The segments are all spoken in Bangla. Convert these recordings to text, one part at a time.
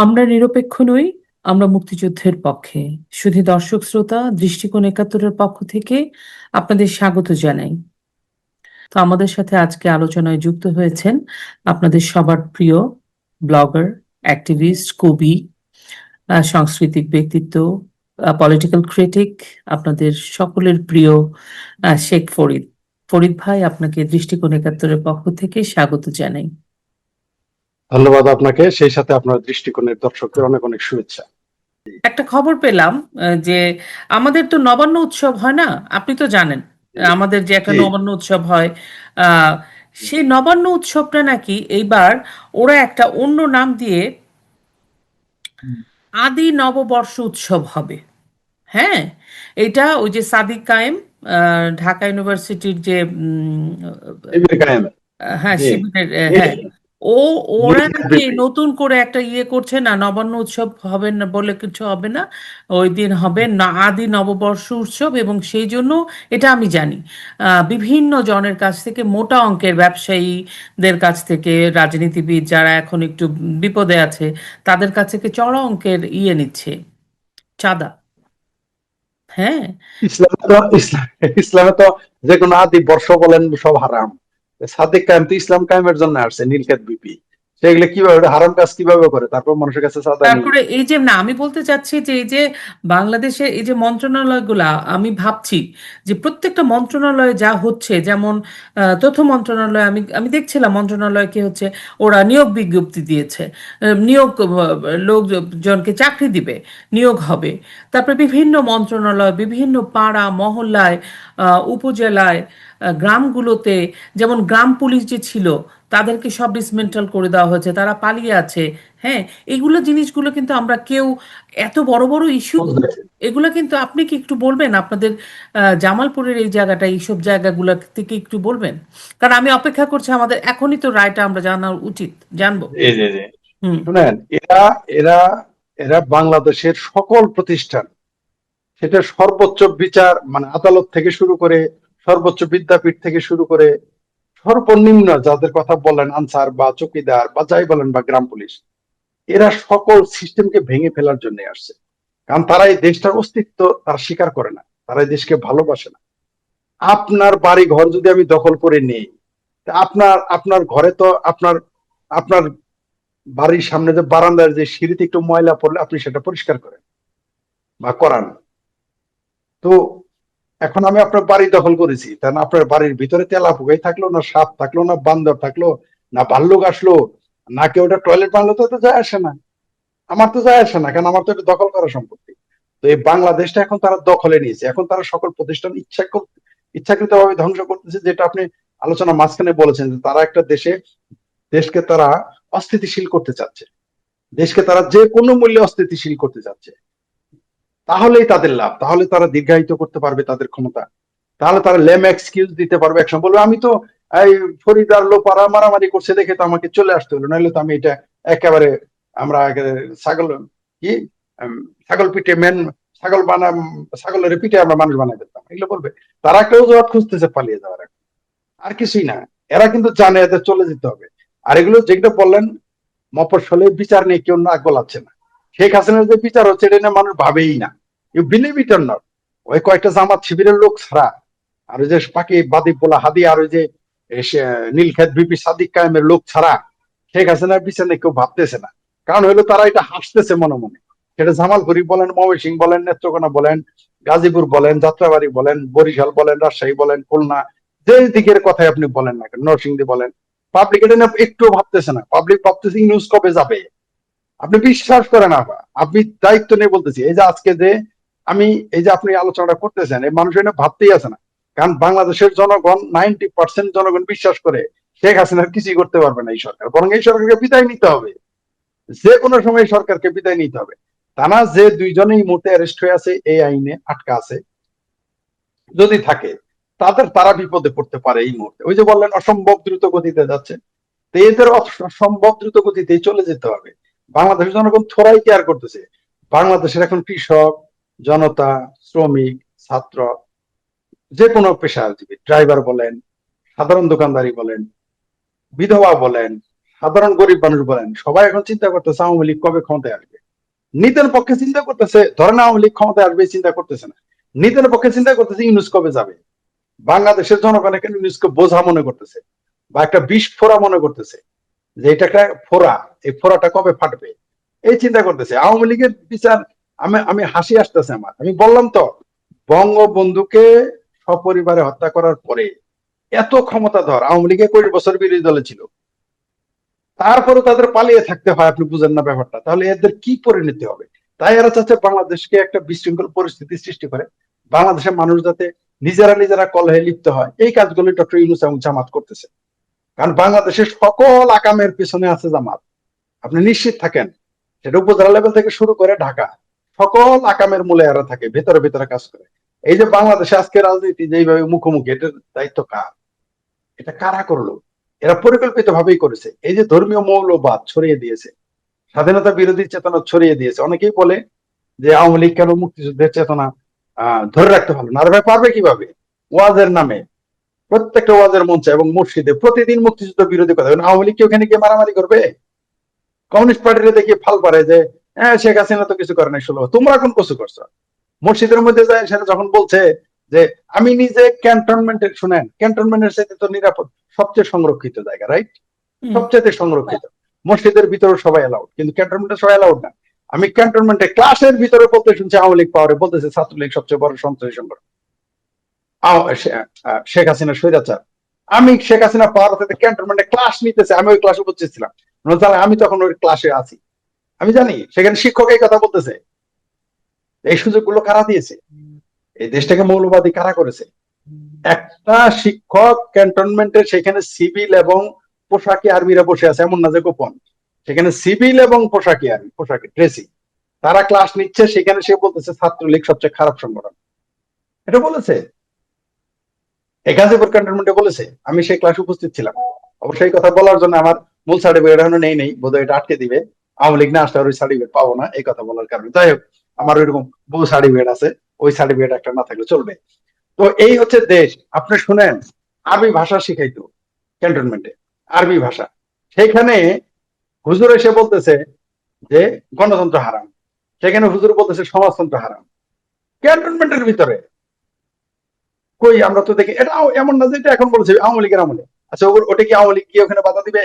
আমরা নিরপেক্ষ নই, আমরা মুক্তিযুদ্ধের পক্ষে। শুধু দর্শক শ্রোতা, দৃষ্টিকোণ ৭১-এর পক্ষ থেকে আপনাদের স্বাগত জানাই। তো আমাদের সাথে আজকে আলোচনায় যুক্ত হয়েছেন আপনাদের সবার প্রিয় ব্লগার, অ্যাক্টিভিস্ট, কবি, সাংস্কৃতিক ব্যক্তিত্ব, পলিটিক্যাল ক্রিটিক, আপনাদের সকলের প্রিয় শেখ ফরিদ। ফরিদ ভাই, আপনাকে দৃষ্টিকোণ ৭১-এর পক্ষ থেকে স্বাগত জানাই। ধন্যবাদ আপনাকে, সেই সাথে আপনার দৃষ্টিকোণের দর্শকদের অনেক অনেক শুভেচ্ছা। একটা খবর পেলাম যে আমাদের তো নবান্ন উৎসব হয় না, আপনি তো জানেন আমাদের যে একটা জি। নবান্ন উৎসব হয়। আহ, সেই নবান্ন উৎসবটা নাকি এইবার ওরা একটা অন্য নাম দিয়ে আদি নববর্ষ উৎসব হবে। হ্যাঁ, এটা ওই যে সাদিক কায়েম, ঢাকা ইউনিভার্সিটির যে হ্যাঁ জি। শিবিরের, নীল হ্যাঁ, ও ওরা নীলক্ষেত নাকি বিপি। নতুন করে একটা ইয়ে করছে না, নবান্ন উৎসব হবে না বলে কিছু হবে না, ওই দিন হবে না আদি নববর্ষ উৎসব। এবং সেই জন্য এটা আমি জানি বিভিন্ন জনের কাছ থেকে, মোটা অঙ্কের ব্যবসায়ীদের কাছ থেকে, রাজনীতিবিদ যারা এখন একটু বিপদে আছে তাদের কাছ থেকে চড়া অঙ্কের ইয়ে নিচ্ছে, চাঁদা। হ্যাঁ, ইসলামে তো যে কোনো আদি বর্ষ বলেন সব হারাম। সাদিক কায়েম তো ইসলাম কায়েমের জন্য আসছে, নীলক্ষেত বিপি। সেগুলো কিভাবে হারাম কাজ কিভাবে করে, তারপর মানুষের কাছে চাঁদা নিয়ে। তারপরে এই যে, না আমি বলতে চাচ্ছি যে এই যে বাংলাদেশে এই যে মন্ত্রণালয়গুলা, আমি ভাবছি যে প্রত্যেকটা মন্ত্রণালয়ে যা হচ্ছে, যেমন তথ্য মন্ত্রণালয়, আমি আমি দেখছিলাম মন্ত্রণালয় কি হচ্ছে, ওরা নিয়োগ বিজ্ঞপ্তি দিয়েছে, নিয়োগ লোকজনকে চাকরি দিবে, নিয়োগ হবে। তারপরে বিভিন্ন মন্ত্রণালয়, বিভিন্ন পাড়া মহল্লায়, উপজেলায়, গ্রামগুলোতে, যেমন গ্রাম পুলিশ যে ছিল তাদেরকে সব ডিসমেন্টাল করে দেওয়া হয়েছে, তারা পালিয়ে আছে। হ্যাঁ, এগুলো জিনিসগুলো কিন্তু আমরা কেউ, এত বড় বড় ইস্যুগুলো, এগুলো কিন্তু আপনি কি একটু বলবেন আপনাদের জামালপুরের এই জায়গাটা, এইসব জায়গাগুলো থেকে একটু বলবেন? কারণ আমি অপেক্ষা করছি, আমাদের এখনই তো রায়টা আমরা জানা উচিত, জানবো। জি জি জি। হুম। শুনেন, এরা এরা এরা বাংলাদেশের সকল প্রতিষ্ঠান, সেটা সর্বোচ্চ বিচার মানে আদালত থেকে শুরু করে, সর্বোচ্চ বিদ্যাপীঠ থেকে শুরু করে, সর্বনিম্ন যাদের কথা বলেন, আনসার বা চৌকিদার বা যাই বলেন বা গ্রাম পুলিশ, এরা সকল সিস্টেমকে ভেঙে ফেলার জন্য আসছে। কারণ তারা এই দেশটার অস্তিত্ব তারা স্বীকার করে না, তারা এই দেশকে ভালোবাসে না। আপনার বাড়ি ঘর যদি আমি দখল করে নেই, তা আপনার আপনার ঘরে তো আপনার আপনার বাড়ির সামনে যে বারান্দার যে সিঁড়িতে একটু ময়লা পড়লে আপনি সেটা পরিষ্কার করেন বা করান। তো এখন আমি আপনার বাড়ি দখল করেছি, তা না আপনার বাড়ির ভিতরে তেলা পোকাই থাকলো, না সাপ থাকলো, না বান্দর থাকলো, না ভাল্লুক আসলো, না কেউ ওটা টয়লেট বানলো, তো যায় আসে না। আমার তো যায় আসে না, কারণ আমার তো এটা দখল করা সম্পত্তি। তো এই বাংলাদেশটা এখন তারা দখলে নিয়েছে, এখন তারা সকল প্রতিষ্ঠান ইচ্ছাকৃত ভাবে ধ্বংস করতেছে। যেটা আপনি আলোচনা মাঝখানে বলেছেন যে তারা একটা দেশকে তারা অস্থিতিশীল করতে চাচ্ছে, দেশকে তারা যে কোনো মূল্যে অস্থিতিশীল করতে চাচ্ছে। তাহলেই তাদের লাভ, তাহলে তারা দীর্ঘায়িত করতে পারবে তাদের ক্ষমতা, তাহলে তারা লেম এক্সকিউজ দিতে পারবে। একসময় বলবে আমি তো এই ফরিদার লোপারা মারামারি করছে দেখে তো আমাকে চলে আসতে হলো, নাহলে তো আমি এটা একেবারে আমরা ছাগল কি উম, ছাগল পিঠে ছাগল ছাগলের পিঠে আমরা মানুষ বানাই দিতাম, এগুলো বলবে। তারা একটা অজুহাত খুঁজতেছে পালিয়ে যাওয়ার, আর কিছুই না। এরা কিন্তু জানে এদের চলে যেতে হবে। আর এগুলো যেগুলো বললেন, মফস্বলে বিচার নিয়ে কেউ নাক গলাচ্ছে না। শেখ হাসিনার যে বিচার হচ্ছে এটা নিয়ে মানুষ ভাবেই না, you believe it or not. ওই কয়েকটা জামাত শিবিরের লোক ছাড়া, আর ওই যে পাকি বাদী পোলা হাদি, আর ওই যে নীলক্ষেত বিপি সাদিক কায়েমের লোক ছাড়া শেখ হাসিনার বিচার নিয়ে কেউ ভাবতেছে না। কারণ হলো তারা এটা হাসতেছে মনে মনে। সেটা জামালপুরি বলেন, ময়মনসিংহ বলেন, নেত্রকোনা বলেন, গাজীপুর বলেন, যাত্রাবাড়ি বলেন, বরিশাল বলেন, রাজশাহী বলেন, খুলনা, যে দিকের কথাই আপনি বলেন না কেন, নরসিংদী বলেন, পাবলিক এটা না একটু ভাবতেছে না। পাবলিক ভাবতেছে নিউজ কবে যাবে। আপনি বিশ্বাস করেন, আপনি দায়িত্ব নিয়ে বলতেছি, এই যে আজকে যে আমি এই যে আপনি আলোচনাটা করতেছেন, এই মানুষ এটা ভাবতেই আছে না। কারণ বাংলাদেশের জনগণ 90% জনগণ বিশ্বাস করে শেখ হাসিনার কিছুই করতে পারবে না এই সরকার, বরং এই সরকারকে বিদায় নিতে হবে। যে কোনো সময় সরকারকে বিদায় নিতে হবে। তা না যে দুইজনেই মুহূর্তে অ্যারেস্ট হয়ে আছে, এই আইনে আটকা আছে, যদি থাকে তারা বিপদে পড়তে পারে এই মুহূর্তে। ওই যে বললেন অসম্ভব দ্রুত গতিতে যাচ্ছে, তো এদের অসম্ভব দ্রুত গতিতেই চলে যেতে হবে। বাংলাদেশের জনগণ থোড়াই কেয়ার করতেছে। বাংলাদেশের এখন কৃষক, জনতা, শ্রমিক, ছাত্র, যে কোনো পেশাজীবী, ড্রাইভার বলেন, সাধারণ দোকানদারি বলেন, বিধবা বলেন, সাধারণ গরিব মানুষ বলেন, সবাই এখন চিন্তা করতেছে আওয়ামী লীগ কবে ক্ষমতায় আসবে। নিজের পক্ষে চিন্তা করতেছে, ধরেন আওয়ামী লীগ ক্ষমতায় আসবে এই চিন্তা করতেছে না, নিজের পক্ষে চিন্তা করতেছে ইউনূস কবে যাবে। বাংলাদেশের জনগণ এখন ইউনূসকে বোঝা মনে করতেছে, বা একটা বিষ ফোড়া মনে করতেছে, যে এটা একটা ফোড়া, এই ফোড়াটা কবে ফাটবে এই চিন্তা করতেছে। আওয়ামী লীগের বিচার, আমি আমি হাসি আসতেছে আমার, আমি বললাম তো, বঙ্গবন্ধুকে সপরিবারে হত্যা করার পরে এত ক্ষমতাধর আওয়ামী লীগে 20 বছর বিরোধী দলে ছিল, তারপরে তাদের পালিয়ে থাকতে হয়, আপনি বুঝেন না ব্যাপারটা, তাহলে এদের কি পরিণতি হবে। তাই এরা চাচ্ছে বাংলাদেশকে একটা বিশৃঙ্খল পরিস্থিতি সৃষ্টি করে, বাংলাদেশের মানুষ যাতে নিজেরা নিজেরা কলহে লিপ্ত হয়, এই কাজগুলো ডক্টর ইউনূস এবং জামাত করতেছে। কারণ বাংলাদেশের সকল আকামের পিছনে আছে জামাত, আপনি নিশ্চিত থাকেন। সেটা উপজেলা লেভেল থেকে শুরু করে ঢাকা, সকল আকামের মূলে এরা থাকে, ভেতরে ভেতরে কাজ করে। এই যে বাংলাদেশে আজকে রাজনীতি যেইভাবে মুখোমুখি, এটার দায়িত্ব কার? এটা কারা করলো? এরা পরিকল্পিত ভাবেই করেছে। এই যে ধর্মীয় মৌলবাদ ছড়িয়ে দিয়েছে, স্বাধীনতা বিরোধী চেতনা ছড়িয়ে দিয়েছে। অনেকেই বলে যে আওয়ামী লীগ কেন মুক্তিযুদ্ধের চেতনা ধরে রাখতে পারলো না। আর ভাই পারবে কিভাবে? ওয়াজের নামে প্রত্যেকটা ওয়াজের মঞ্চে এবং মসজিদে প্রতিদিন মুক্তিযুদ্ধ বিরোধী কথা। আওয়ামী লীগ কি ওখানে গিয়ে মারামারি করবে? কমিউনিস্ট পার্টিতে দেখি ফাল পারে যে হ্যাঁ শেখ হাসিনা তো কিছু করে নাই 16, তোমরা এখন কিছু করছো। মসজিদের মধ্যে যায় সেটা যখন বলছে যে আমি নিজে ক্যান্টনমেন্টের, শুনেন, ক্যান্টনমেন্টের সাথে তো নিরাপদ, সবচেয়ে সংরক্ষিত জায়গা, রাইট? হুম। সবচেয়ে সংরক্ষিত। মসজিদের ভিতরে সবাই অ্যালাউড, কিন্তু ক্যান্টনমেন্টে সবাই অ্যালাউড না। আমি ক্যান্টনমেন্টে ক্লাসের ভিতরে বলতে শুনছি আওয়ামী লীগ পাওয়ারে, বলতেছে ছাত্রলীগ সবচেয়ে বড় সন্ত্রাসী সংগঠন, শেখ হাসিনা স্বৈরাচার। আমি শেখ হাসিনা পাওয়ার থেকে ক্যান্টনমেন্টে ক্লাস নিতেছে, আমি ওই ক্লাসে উপস্থিত ছিলাম, আমি তখন ওই ক্লাসে আছি, আমি জানি সেখানে শিক্ষক এই কথা বলতেছে। এই সুযোগগুলো কারা দিয়েছে? এই দেশটাকে মৌলবাদী কারা করেছে? একটা শিক্ষক ক্যান্টনমেন্টে, সেখানে সিভিল এবং পোশাকি আর্মিরা বসে আছে, এমন না যে গোপন, সেখানে সিভিল এবং পোশাকি আর্মি, পোশাকি ড্রেসিং, তারা ক্লাস নিচ্ছে, সেখানে সে বলতেছে ছাত্রলীগ সবচেয়ে খারাপ সংগঠন। এটা বলেছে এই গাজীপুর ক্যান্টনমেন্টে বলেছে, আমি সেই ক্লাসে উপস্থিত ছিলাম। অবশ্যই কথা বলার জন্য আমার মূল সার্টিফিকেট এখনো নেই, বোধহয় এটা আটকে দিবে, আওয়ামী লীগ না আসলে ওই সার্টিফিকেট পাবো না এই কথা বলার কারণে। যাই হোক, আমার ওইরকম বহু সার্টিফিকেট আছে, ওই সার্টিফিকেট একটা না থাকলে চলবে। তো এই হচ্ছে দেশ। আপনি শুনেন, আরবি ভাষা শিখাইতো ক্যান্টনমেন্টে, আরবি ভাষা। সেখানে হুজুর এসে বলতেছে যে গণতন্ত্র হারাম, সেখানে হুজুর বলতেছে সমাজতন্ত্র হারাম, ক্যান্টনমেন্টের ভিতরে। কই আমরা তো দেখি, এটা এমন না যে এটা এখন বলছে আওয়ামী লীগের আমলে। আচ্ছা, ওটা কি আওয়ামী লীগ কি ওখানে বাধা দিবে?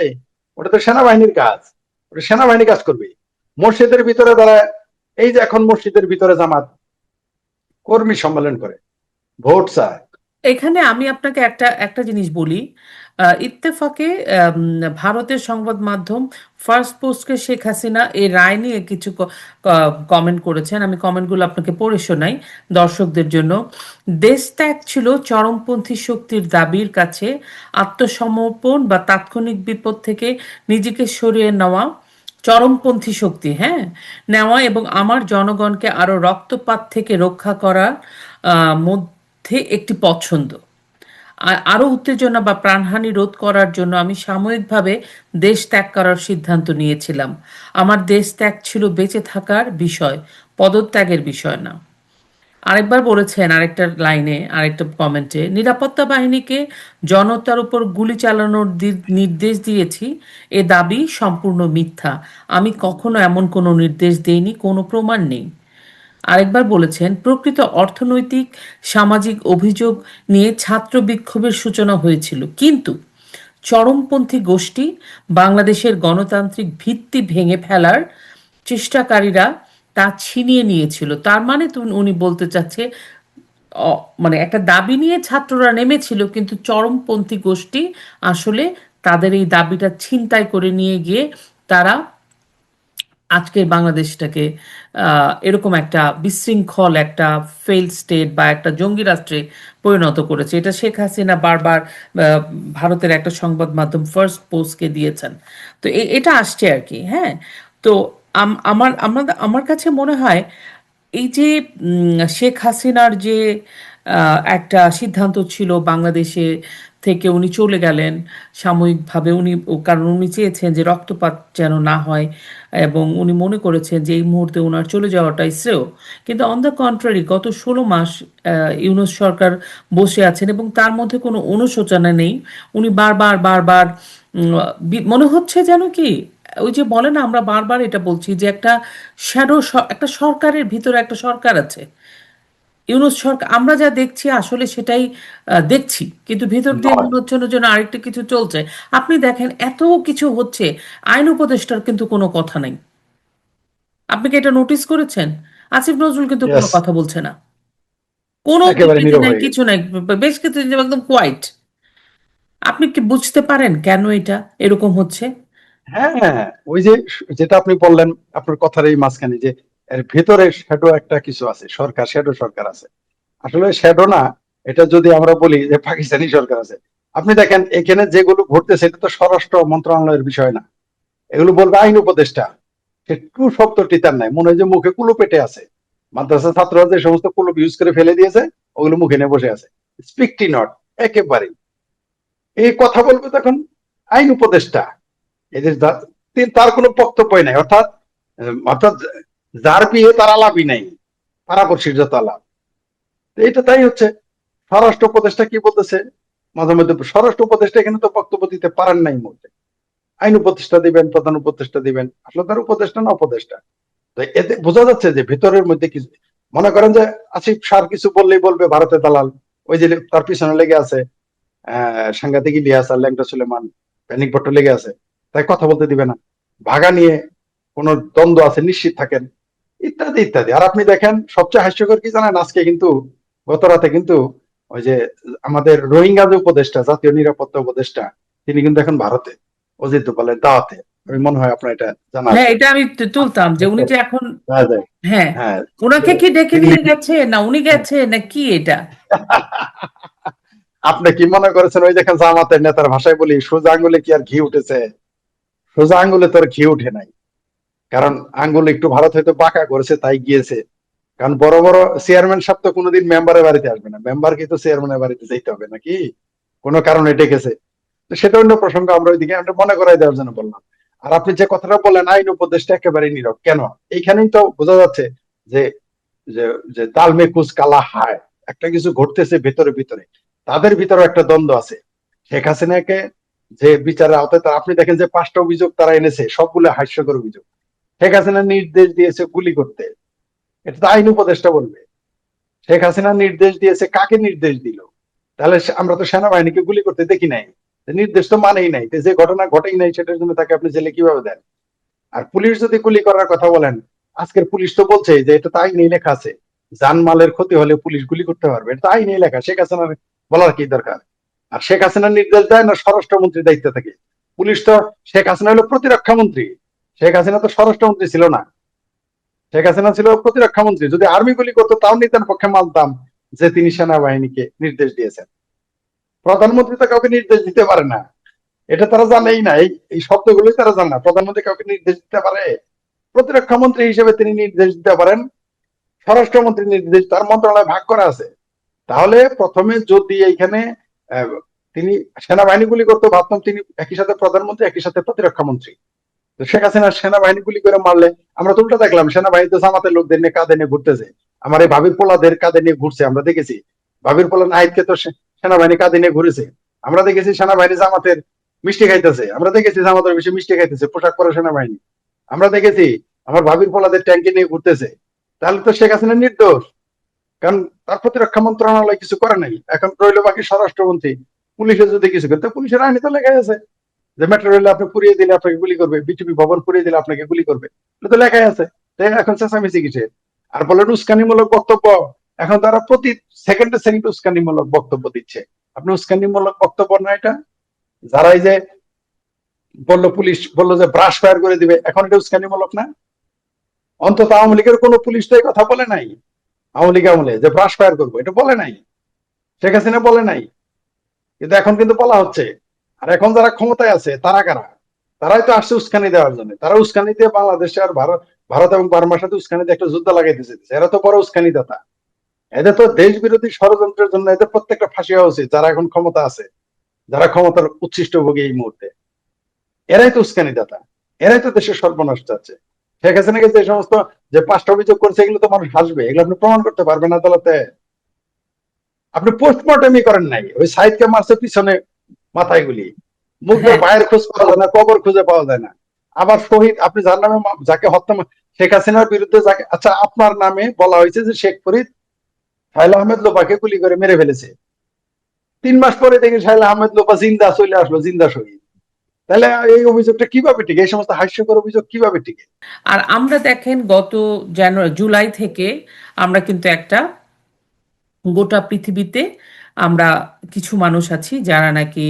ওটা তো সেনাবাহিনীর কাজ, ওটা সেনাবাহিনী কাজ করবে। মসজিদের ভিতরে তারা, এই যে এখন মসজিদের ভিতরে জামাত কর্মী সম্মেলন করে, ভোট চায়। এখানে আমি আপনাকে একটা একটা জিনিস বলি। ইত্তেফাকে ভারতের সংবাদ মাধ্যম ফার্স্ট পোস্টকে শেখ হাসিনা এই রায় নিয়ে কিছু কমেন্ট করেছেন। আমি কমেন্টগুলো আপনাকে পড়ে শোনাই দর্শকদের জন্য। দেশ ত্যাগ ছিল চরমপন্থী শক্তির দাবির কাছে আত্মসমর্পণ বা তাৎক্ষণিক বিপদ থেকে নিজেকে সরিয়ে নেওয়া, চরমপন্থী শক্তি, হ্যাঁ, নেওয়া এবং আমার জনগণকে আরো রক্তপাত থেকে রক্ষা করার মধ্যে একটি পছন্দ। আরও উত্তেজনা বা প্রাণহানি রোধ করার জন্য আমি সাময়িকভাবে দেশ ত্যাগ করার সিদ্ধান্ত নিয়েছিলাম। আমার দেশ ত্যাগ ছিল বেঁচে থাকার বিষয়, পদত্যাগের বিষয় না। আরেকবার বলেছেন আরেকটা লাইনে, আরেকটা কমেন্টে, নিরাপত্তা বাহিনীকে জনতার উপর গুলি চালানোর নির্দেশ দিয়েছি, এ দাবি সম্পূর্ণ মিথ্যা। আমি কখনো এমন কোনো নির্দেশ দেইনি, কোনো প্রমাণ নেই। আরেকবার বলেছেন, প্রকৃত অর্থনৈতিক সামাজিক অভিযোগ নিয়ে ছাত্র বিক্ষোভের সূচনা হয়েছিল, কিন্তু চরমপন্থী গোষ্ঠী বাংলাদেশের গণতান্ত্রিক ভিত্তি ভেঙে ফেলার চেষ্টাকারীরা তা ছিনিয়ে নিয়েছিল। তার মানে তো উনি বলতে চাচ্ছে, মানে একটা দাবি নিয়ে ছাত্ররা নেমেছিল, কিন্তু চরমপন্থী গোষ্ঠী আসলে তাদের এই দাবিটা ছিনতাই করে নিয়ে গিয়ে তারা আজকের বাংলাদেশটাকে এরকম একটা বিশৃঙ্খল একটা ফেইল স্টেট বা একটা জঙ্গি রাষ্ট্রে পরিণত করেছে। এটা শেখ হাসিনা বারবার ভারতের একটা সংবাদ মাধ্যম ফার্স্ট পোস্টকে দিয়েছেন। তো এটা আসছে আর কি, হ্যাঁ। তো আমার কাছে মনে হয় এই যে শেখ হাসিনার যে একটা সিদ্ধান্ত ছিল বাংলাদেশে থেকে উনি চলে গেলেন সাময়িকভাবে, কারণ উনি চেয়েছেন যে রক্তপাত যেন না হয় এবং উনি মনে করেছেন যে এই মুহূর্তে ওনার চলে যাওয়াটাই শ্রেয়। কিন্তু অন দ্য কন্ট্রারি গত 16 মাস ইউনূস সরকার বসে আছেন এবং তার মধ্যে কোনো অনুশোচনা নেই। উনি বারবার বারবার উম, মনে হচ্ছে যেন কি, ওই যে বলে না, আমরা বারবার এটা বলছি যে একটা শ্যাডো, একটা সরকারের ভিতরে একটা সরকার আছে, ইউনূস সরকার। আমরা যা দেখছি আসলে সেটাই দেখছি, কিন্তু ভিতর দিয়ে নয়। মনে হচ্ছে না যেন আরেকটা কিছু চলছে। আপনি দেখেন এত কিছু হচ্ছে, আইন উপদেষ্টার কিন্তু কোনো কথা নাই। আপনি কি এটা নোটিস করেছেন? আসিফ নজরুল কিন্তু কোনো ইয়েস, কথা বলছে না, কোনো একেবারে বিবৃতি নীরব নাই, হয়ে কিছু গেছে। নাই, বেশ কিছু দিন যাবত একদম কোয়াইট। আপনি কি বুঝতে পারেন কেন এটা এরকম হচ্ছে? হ্যাঁ, হ্যাঁ, ওই যে যেটা আপনি বললেন আপনার কথার এই মাঝখানে, যে এর ভেতরে শ্যাডো একটা কিছু আছে, সরকার, শ্যাডো সরকার আছে। আসলে শ্যাডো না, এটা যদি আমরা বলি যে পাকিস্তানি সরকার আছে। আপনি দেখেন এখানে যেগুলো ঘটতেছে এটা তো স্বরাষ্ট্র মন্ত্রণালয়ের বিষয় না, এগুলো বলবে আইন উপদেষ্টা। সে টু শব্দটি তার নাই, মনে হয় যে মুখে কুলু পেটে আছে। মাদ্রাসা ছাত্ররা যে সমস্ত কুলুপ ইউজ করে ফেলে দিয়েছে, ওগুলো মুখে নিয়ে বসে আছে। স্পিকটি নট, একেবারেই এই কথা বলবে তখন আইন উপদেষ্টা। এদের তার কোনো বক্তব্যই নাই, অর্থাৎ অর্থাৎ যার বিয়ে তার আলাপই নাই, পাড়াপড়শির যত আলাপ। তো এটা তাই হচ্ছে। স্বরাষ্ট্র উপদেষ্টা কি বলতেছে মাঝে মধ্যে, স্বরাষ্ট্র উপদেষ্টা এখানে তো বক্তব্য দিতে পারেন নাই মুহূর্তে। আইন উপদেষ্টা দিবেন, প্রধান উপদেষ্টা দিবেন, আসলে তার উপদেষ্টা না উপদেষ্টা। তো এতে বোঝা যাচ্ছে যে ভিতরের মধ্যে কিছু, মনে করেন যে আসিফ সার কিছু বললেই বলবে ভারতের দালাল, ওই যে তার পিছনে লেগে আছে সাংঘাতিক ইলিয়াস আর ল্যাংটা সুলেমান, প্যানিক ভট্ট লেগে আছে, তাই কথা বলতে দিবে না। ভাগা নিয়ে কোন দ্বন্দ্ব আছে নিশ্চিত থাকেন, ইত্যাদি ইত্যাদি। আর আপনি দেখেন সবচেয়ে হাস্যকর কি জানেন, আজকে কিন্তু, গত রাতে কিন্তু ওই যে আমাদের রোহিঙ্গা যে উপদেষ্টা, জাতীয় নিরাপত্তা উপদেষ্টা, তিনি কিন্তু এখন ভারতে অজিত দোভালের দাওয়াতে। আমি মনে হয় আপনার এটা জানা হ্যাঁ, আছে। এটা আমি তুলতাম যে উনি যে এখন, হ্যাঁ, হ্যাঁ, হ্যাঁ, হ্যাঁ, ওনাকে কি ডেকে দিল্লি। নিয়ে গেছে, না উনি গেছে, না কি এটা? আপনি কি মনে করেছেন ওই দেখেন জামাতের নেতার ভাষায় বলি, সোজা আঙ্গুলে কি আর ঘি উঠেছে? সোজা আঙ্গুলে তোর ঘি উঠে নাই। কারণ আঙ্গুল একটু ভারত হয়তো বাঁকা করেছে তাই গিয়েছে। কারণ বড় বড় চেয়ারম্যান সাহেব তো কোনোদিন মেম্বারের বাড়িতে আসবে না, মেম্বার কি তো চেয়ারম্যানের বাড়িতে যেতে হবে নাকি? কোনো কারণে ডেকেছে। তো সেটা অন্য প্রসঙ্গ, আমরা ওইদিকে আমরা মনে করাই দেওয়ার জন্য বললাম। আর আপনি যে কথাটা বললেন আইন উপদেষ্টা একেবারে নীরব কেন, এইখানেই তো বোঝা যাচ্ছে যে যে যে দাল মে কুচ কালা হায়, একটা কিছু ঘটতেছে ভেতরে ভিতরে, তাদের ভিতরে একটা দ্বন্দ্ব আছে। শেখ হাসিনাকে যে বিচারের আওতায় আপনি দেখেন যে 5টা অভিযোগ তারা এনেছে, সবগুলো হাস্যকর অভিযোগ। শেখ হাসিনা নির্দেশ দিয়েছে গুলি করতে, এটা তো আইন উপদেষ্টা বলবে। শেখ হাসিনা নির্দেশ দিয়েছে, কাকে নির্দেশ দিল? তাহলে আমরা তো সেনাবাহিনীকে গুলি করতে দেখি নাই, নির্দেশ তো মানেই নাই, যে ঘটনা ঘটেই নাই সেটার জন্য তাকে আপনি জেলে কিভাবে দেন? আর পুলিশ যদি গুলি করার কথা বলেন, আজকের পুলিশ তো বলছে যে এটা তো আইনেই লেখা আছে, জানমালের ক্ষতি হলে পুলিশ গুলি করতে পারবে, এটা তো আইনেই লেখা। শেখ হাসিনার বলার কি দরকার? আর শেখ হাসিনার নির্দেশ দেয় না স্বরাষ্ট্রমন্ত্রীর দায়িত্ব থাকে? পুলিশ তো, শেখ হাসিনা হলো প্রতিরক্ষা মন্ত্রী, শেখ হাসিনা তো স্বরাষ্ট্রমন্ত্রী ছিল না। শেখ হাসিনা ছিল প্রতিরক্ষা মন্ত্রী, যদি আর্মি গুলি করতো তাও নিতেন পক্ষে মানতাম যে তিনি সেনাবাহিনীকে নির্দেশ দিয়েছেন। প্রধানমন্ত্রী তো কাউকে নির্দেশ দিতে পারে না, এটা তারা জানেই না, এই শব্দগুলোই তারা জানে না। প্রধানমন্ত্রী কাউকে নির্দেশ দিতে পারে? প্রতিরক্ষা মন্ত্রী হিসেবে তিনি নির্দেশ দিতে পারেন, স্বরাষ্ট্রমন্ত্রী নির্দেশ, তার মন্ত্রণালয় ভাগ করা আছে। তাহলে প্রথমে যদি এইখানে আহ, তিনি সেনাবাহিনী গুলি করতে, ভাবতাম তিনি একই সাথে প্রধানমন্ত্রী একই সাথে প্রতিরক্ষা মন্ত্রী। তো শেখ হাসিনা সেনাবাহিনী গুলি করে মারলে, আমরা তো উল্টা দেখলাম, সেনাবাহিনীতে জামাতের লোকদের নিয়ে কাঁধে নিয়ে ঘুরতেছে, আমার এই ভাবির পোলাদের কাঁধে নিয়ে ঘুরছে, আমরা দেখেছি। ভাবির পোলা নাহিদকে তো সেনাবাহিনী কাঁধে নিয়ে ঘুরেছে। আমরা দেখেছি সেনাবাহিনী জামাতের মিষ্টি খাইতেছে, আমরা দেখেছি জামাতের বেশি মিষ্টি খাইতেছে পোশাক পরা সেনাবাহিনী, আমরা দেখেছি। আমার ভাবির পোলাদের ট্যাঙ্কে নিয়ে ঘুরতেছে। তাহলে তো শেখ হাসিনা নির্দোষ, কারণ তার প্রতিরক্ষা মন্ত্রণালয় কিছু করে নাই। এখন রইল বাকি স্বরাষ্ট্রমন্ত্রী। পুলিশের যদি কিছু করে, পুলিশের আইনে তো লেখা আছে যে মেট্রো রেলে আপনি পুড়িয়ে দিলে আপনাকে গুলি করবে, বিটিপি ভবন পুড়িয়ে দিলে আপনাকে গুলি করবে, এটা তো লেখাই আছে। তাই এখন চেঁচামেচি কিসের? আর বলেন উস্কানিমূলক বক্তব্য, এখন তারা প্রতি সেকেন্ডে সেকেন্ডে উস্কানিমূলক বক্তব্য দিচ্ছে। আপনি উস্কানিমূলক বক্তব্য না এটা? যারা এই যে বললো, পুলিশ বললো যে ব্রাশ ফায়ার করে দিবে, এখন এটা উস্কানিমূলক না? অন্তত আওয়ামী লীগের কোনো পুলিশ তো এই কথা বলে নাই, আওয়ামী লীগ আমলে যে ব্রাশ ফায়ার করবো, এটা বলে নাই। শেখ হাসিনা বলে নাই, কিন্তু এখন কিন্তু বলা হচ্ছে। আর এখন যারা ক্ষমতায় আছে তারা কারা? তারাই তো আসছে উস্কানি দেওয়ার জন্য। তারা উস্কানি দিয়ে বাংলাদেশে আর ভারত, ভারত এবং বার্মার সাথে উস্কানি দিয়ে একটা যুদ্ধ লাগাইতে চাইতেছে। এরা তো বড় উস্কানি দাতা। এদের তো দেশ বিরোধী ষড়যন্ত্রের জন্য এদের প্রত্যেকটা ফাঁসি হওয়া উচিত, যারা এখন ক্ষমতা আছে, যারা ক্ষমতার উচ্ছিষ্ট ভোগী এই মুহূর্তে। এরাই তো উস্কানি দাতা, এরাই তো দেশের সর্বনাশ চাচ্ছে। শেখ হাসিনাকে যে সমস্ত, যে 5টা অভিযোগ করছে, এগুলো তো মানুষ হাসবে, এগুলো আপনি প্রমাণ করতে পারবেন আদালতে। আপনি পোস্টমর্টমই করেন নাই, ওই সাইদকে মারছে পিছনে মাথায় গুলি, মুগ্ধর হ্যাঁ, ভাইয়ের খোঁজ পাওয়া যায় না, কবর খুঁজে পাওয়া যায় না। আবার শহীদ, আপনি যার নামে যাকে হত্যা, শেখ হাসিনার বিরুদ্ধে যাকে, আচ্ছা আপনার নামে বলা হয়েছে যে শেখ ফরিদ শাহেল আহমেদ লোপাকে গুলি করে মেরে ফেলেছে, 3 মাস পরে দেখি শাহেল আহমেদ লোপা জিন্দা চলে আসলো, জিন্দা শহীদ। তাহলে এই অভিযোগটা কিভাবে টিকে? এই সমস্ত হাস্যকর অভিযোগ কিভাবে টিকে? আর আমরা দেখেন গত জুলাই থেকে আমরা কিন্তু একটা গোটা পৃথিবীতে আমরা কিছু মানুষ আছি যারা নাকি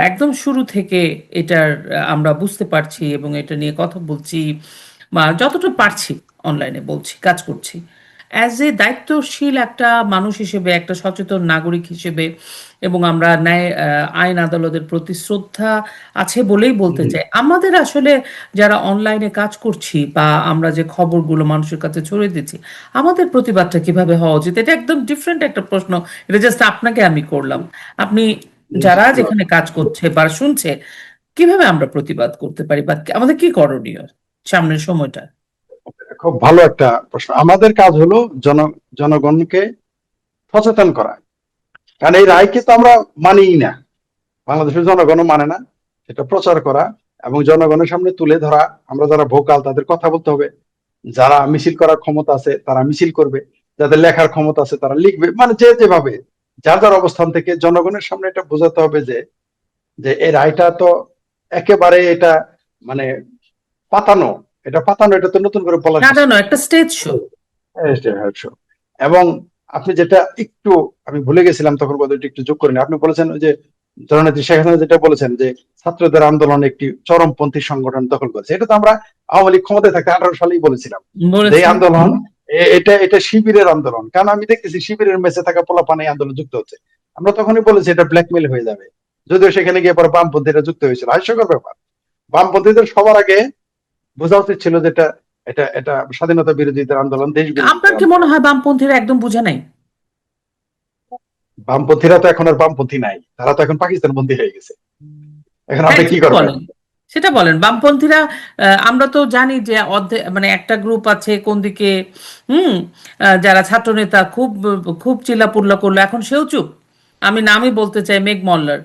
একদম শুরু থেকে এটার আমরা বুঝতে পারছি এবং এটা নিয়ে কথা বলছি বা যতটা পারছি অনলাইনে বলছি, কাজ করছি অ্যাজ এ দায়িত্বশীল একটা মানুষ হিসেবে, একটা সচেতন নাগরিক হিসেবে। এবং আমরা আইন আদালতের প্রতি শ্রদ্ধা আছে বলেই বলতে হুম। চাই, আমাদের আসলে যারা অনলাইনে কাজ করছি বা আমরা যে খবরগুলো মানুষের কাছে ছড়িয়ে দিচ্ছি, আমাদের প্রতিবাদটা কিভাবে হওয়া উচিত, এটা একদম ডিফারেন্ট একটা প্রশ্ন। এটা জাস্ট আপনাকে আমি করলাম। আপনি যারা যেখানে কাজ করছে বা শুনছে, কিভাবে আমরা প্রতিবাদ করতে পারি বা আমাদের কি করণীয় সামনের সময়টা? খুব ভালো একটা প্রশ্ন। আমাদের কাজ হলো জনগণকে সচেতন করা। কারণ এই রায়কে তো আমরা মানিই না, বাংলাদেশের জনগণও মানে না। সেটা প্রচার করা এবং জনগণের সামনে তুলে ধরা। আমরা যারা ভোকাল তাদের কথা বলতে হবে, যারা মিছিল করার ক্ষমতা আছে তারা মিছিল করবে, যাদের লেখার ক্ষমতা আছে তারা লিখবে, মানে যে যেভাবে যার যার অবস্থান থেকে জনগণের সামনে এটা বোঝাতে হবে যে যে এই রায়টা তো একেবারে এটা মানে পাতানো, এটা পাতানো, এটা তো নতুন করে বলার কিছু সাজানো নেই। একটা স্টেজ শো। এবং আপনি যেটা একটু, আমি ভুলে গেছিলাম তখন কথাটা একটু যোগ করিনি, আপনি বলেছেন ওই যে জননেত্রী শেখ হাসিনা যেটা বলেছেন যে ছাত্রদের আন্দোলন একটি চরমপন্থী সংগঠন দখল করেছে। এটা তো আমরা আওয়ামী লীগ ক্ষমতায় থাকতে 18 সালেই বলেছিলাম যে এই বলেছেন। আন্দোলন, এটা এটা শিবিরের আন্দোলন। কারণ আমি দেখতেছি শিবিরের মেসে থাকা পোলাপান এই আন্দোলন যুক্ত হচ্ছে। আমরা তখনই বলেছি এটা ব্ল্যাকমেল হয়ে যাবে, যদিও সেখানে গিয়ে পরে বামপন্থীরা যুক্ত হয়েছিল। হাস্যকর ব্যাপার, বামপন্থীদের সবার আগে বোঝা উচিত ছিল যে এটা এটা এটা স্বাধীনতা বিরোধীদের আন্দোলন, দেশ আপনার বিরোধীদের কি মনে আন্দোলন। হয় বামপন্থীরা একদম বুঝে নাই? বামপন্থীরা তো এখন আর বামপন্থী নাই, তারা তো এখন পাকিস্তান বন্দী হয়ে গেছে। এখন হ্যাঁ, আপনি কি সেটা করবেন? বলেন, সেটা বলেন বামপন্থীরা। আমরা তো জানি যে মানে একটা গ্রুপ আছে কোন দিকে, হুম, যারা ছাত্রনেতা খুব খুব চিল্লাপুল্লা করলো, এখন সেও চুপ। আমি নামই বলতে চাই, মেঘ মল্লার,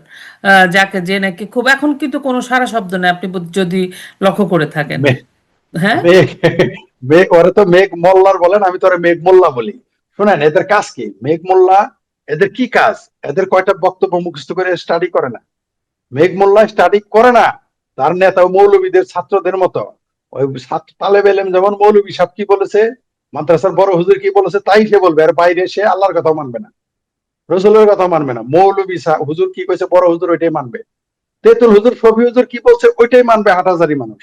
যাকে যে নাকি খুব, এখন কিন্তু কোনো সারা শব্দ নেই, আপনি যদি লক্ষ্য করে থাকেন। মে- হ্যাঁ, মেঘ মেঘ, ওরা তো মেঘ মোল্লার বলেন, আমি তো ওরা মেঘ মোল্লা বলি। শোনেন এদের কাজ কি? মেঘ মোল্লা, এদের কি কাজ? এদের কয়টা বক্তব্য মুখস্থ করে স্টাডি করে না? মেঘ মোল্লা স্টাডি করে না। তার নেতা মৌলবীদের ছাত্রদের মতো, ওই ছাত্র তালেব এলেম যেমন মৌলবী সাহেব কি বলেছে, মাদ্রাসার বড় হুজুর কি বলেছে তাই সে বলবে, আর বাইরে সে আল্লাহর কথা মানবে না, রসুলের কথা মানবে না। মৌলবী হুজুর কি কইছে, বড় হুজুর ওইটাই মানবে। তেতুল হুজুর, শফি হুজুর কি বলছে ওইটাই মানবে 8,000 মানুষ।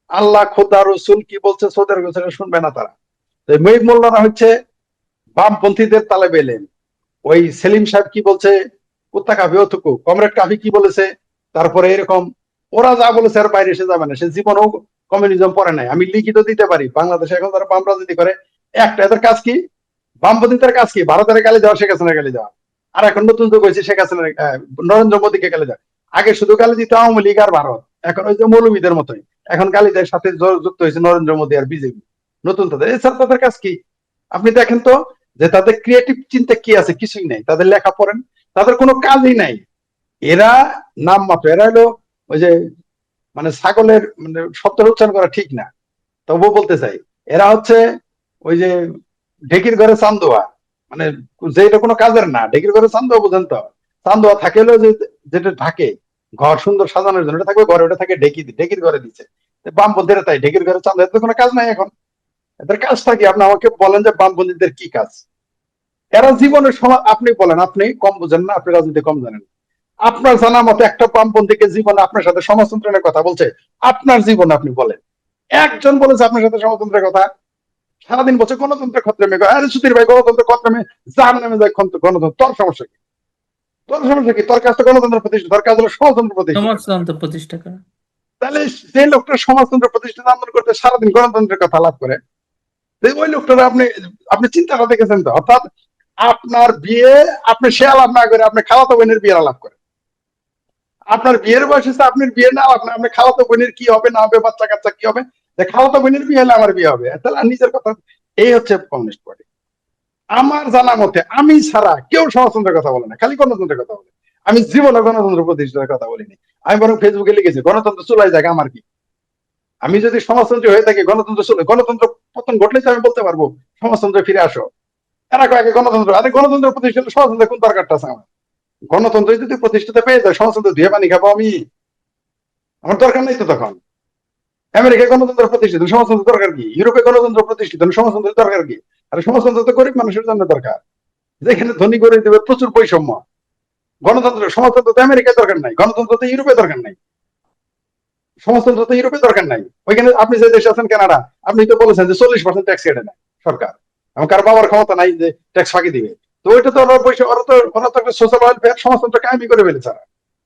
আল্লাহ, খোদা, রসুল কি বলছে সৌদের গোছের শুনবে না তারা। মেঘ মোল্লারা হচ্ছে বামপন্থীদের তালেব এলেম। ওই সেলিম সাহেব কি বলছে, কুত্তা কাফি অথুকু, কমরেড কাফি কি বলেছে, তারপরে এরকম ওরা যা বলেছে আর বাইরে এসে যাবে না। সে জীবনেও কমিউনিজম পড়ে নাই, আমি লিখিত দিতে পারি। বাংলাদেশে এখন তারা বাম রাজনীতি করে, একটা এদের কাজ কি? বামপন্থীদের কাজ কি? ভারতের গালি দেওয়া, শেখ হাসিনার গালি দেওয়া। আর এখন নতুন যুগ হয়েছে শেখ হাসিনার নরেন্দ্র মোদীকে গালি দেওয়া। আগে শুধু গালি দিত আওয়ামী লীগ আর ভারত, এখন ওই যে মৌলবীদের মতোই এখন গালি দেয়, সাথে যুক্ত হয়েছে নরেন্দ্র মোদী আর বিজেপি। নতুন তাদের, এছাড়া তাদের কাজ কি? আপনি দেখেন তো যে তাদের ক্রিয়েটিভ চিন্তা কি আছে? কিছুই নাই। তাদের লেখা পড়েন, তাদের কোনো কাজই নাই। এরা নাম মাত্র, এরা হলো ওই যে মানে ছাগলের, মানে শব্দের উচ্চারণ করা ঠিক না, তবুও বলতে চাই, এরা হচ্ছে ওই যে ঢেকির ঘরে চান্দোয়া, মানে যে এটা কোনো কাজের না। ঢেকির ঘরে চান্দোয়া বুঝেন তো? চান্দোয়া থাকে হলো যে যেটা ঢাকে ঘর সুন্দর সাজানোর জন্য, এটা থাকবে ঘরে, ওটা থাকে ঢেকি, ঢেকির ঘরে দিচ্ছে। বামপন্থীরা তাই ঢেকির ঘরে চান্দোয়া, এদের কোনো কাজ নাই এখন। এদের কাজটা কি? আপনি আমাকে বলেন যে বামপন্থীদের কি কাজ? এরা জীবনের সময়, আপনি বলেন, আপনি কম বুঝেন না, আপনি রাজনীতি কম জানেন। আপনার জানা মতো একটা বামপন্থীকে জীবনে আপনার সাথে সমাজতন্ত্রের কথা বলছে? আপনার জীবনে আপনি বলেন একজন বলেছে আপনার সাথে সমাজতন্ত্রের কথা? সারাদিন বলছে গণতন্ত্রের ক্ষত্রে মেয়ে, আরে সুধীর ভাই গণতন্ত্রের ক্ষত্রে মেয়ে যার নামে যায় গণতন্ত্র, তোর সমস্যা কি? তোর সমস্যা কি? তোর কাজ তো গণতন্ত্র প্রতিষ্ঠা, তোর কাজ হলো সমাজতন্ত্র প্রতিষ্ঠা করা। সমাজতন্ত্র প্রতিষ্ঠা করা। তাহলে যে লোকটা সমাজতন্ত্র প্রতিষ্ঠা আন্দোলন করতে সারাদিন গণতন্ত্রের কথা লাভ করে, ওই লোকটা আপনি, আপনি চিন্তাটা দেখেছেন তো? অর্থাৎ আপনার বিয়ে আপনি সে আলাপ না করে আপনি খালাতো বোনের বিয়ের আলাপ করেন। আপনার বিয়ের বয়স হচ্ছে, আপনার বিয়ে না আলাপ না, আপনি খালাতো বোনের কি হবে না হবে, বাচ্চা কাচ্চা কি হবে, যে খালাতো বোনের বিয়ে হলে আমার বিয়ে হবে, তাহলে আর নিজের কথা। এই হচ্ছে কমিউনিস্ট পার্টি। আমার জানা মতে আমি ছাড়া কেউ সমাজতন্ত্রের কথা বলে না, খালি গণতন্ত্রের কথা বলে। আমি জীবনে গণতন্ত্র প্রতিষ্ঠার কথা বলিনি। আমি বরং ফেসবুকে লিখেছি গণতন্ত্র চুলাই জায়গা আমার কি। আমি যদি সমাজতন্ত্র হয়ে থাকি গণতন্ত্র চলে, গণতন্ত্র পতন ঘটলে তো আমি বলতে পারবো সমাজতন্ত্রে ফিরে আসো। এরা কয়েক গণতন্ত্র, আরে গণতন্ত্র প্রতিষ্ঠা হলে সমাজতন্ত্রের কোন দরকারটা আছে আমার? গণতন্ত্র যদি প্রতিষ্ঠিত পেয়ে যায় সমাজতন্ত্র ধুয়ে পানি খাবো আমি? আমার দরকার নেই তো তখন। আমেরিকায় গণতন্ত্র প্রতিষ্ঠিত, সমাজতন্ত্র দরকার কি? ইউরোপে গণতন্ত্র প্রতিষ্ঠিত, সমাজতন্ত্রের দরকার কি? আর সমাজতন্ত্র তো গরিব মানুষের জন্য দরকার, যেখানে ধনী গরিবের প্রচুর বৈষম্য। গণতন্ত্র সমাজতন্ত্র তো আমেরিকায় দরকার নাই, গণতন্ত্র তো ইউরোপে দরকার নাই, সমাজতন্ত্র তো ইউরোপে দরকার নাই। ওইখানে আপনি যে দেশে আছেন কানাডা, আপনি তো বলেছেন যে 40% ট্যাক্স কেটে নেয় সরকার, এবং কারো বাবার ক্ষমতা নাই যে ট্যাক্স ফাঁকি দিবে। তো ওইটা তো ওরা তো একটা সোশ্যাল ওয়েলফেয়ার সমাজতন্ত্র কায়েমি করে ফেলেছে,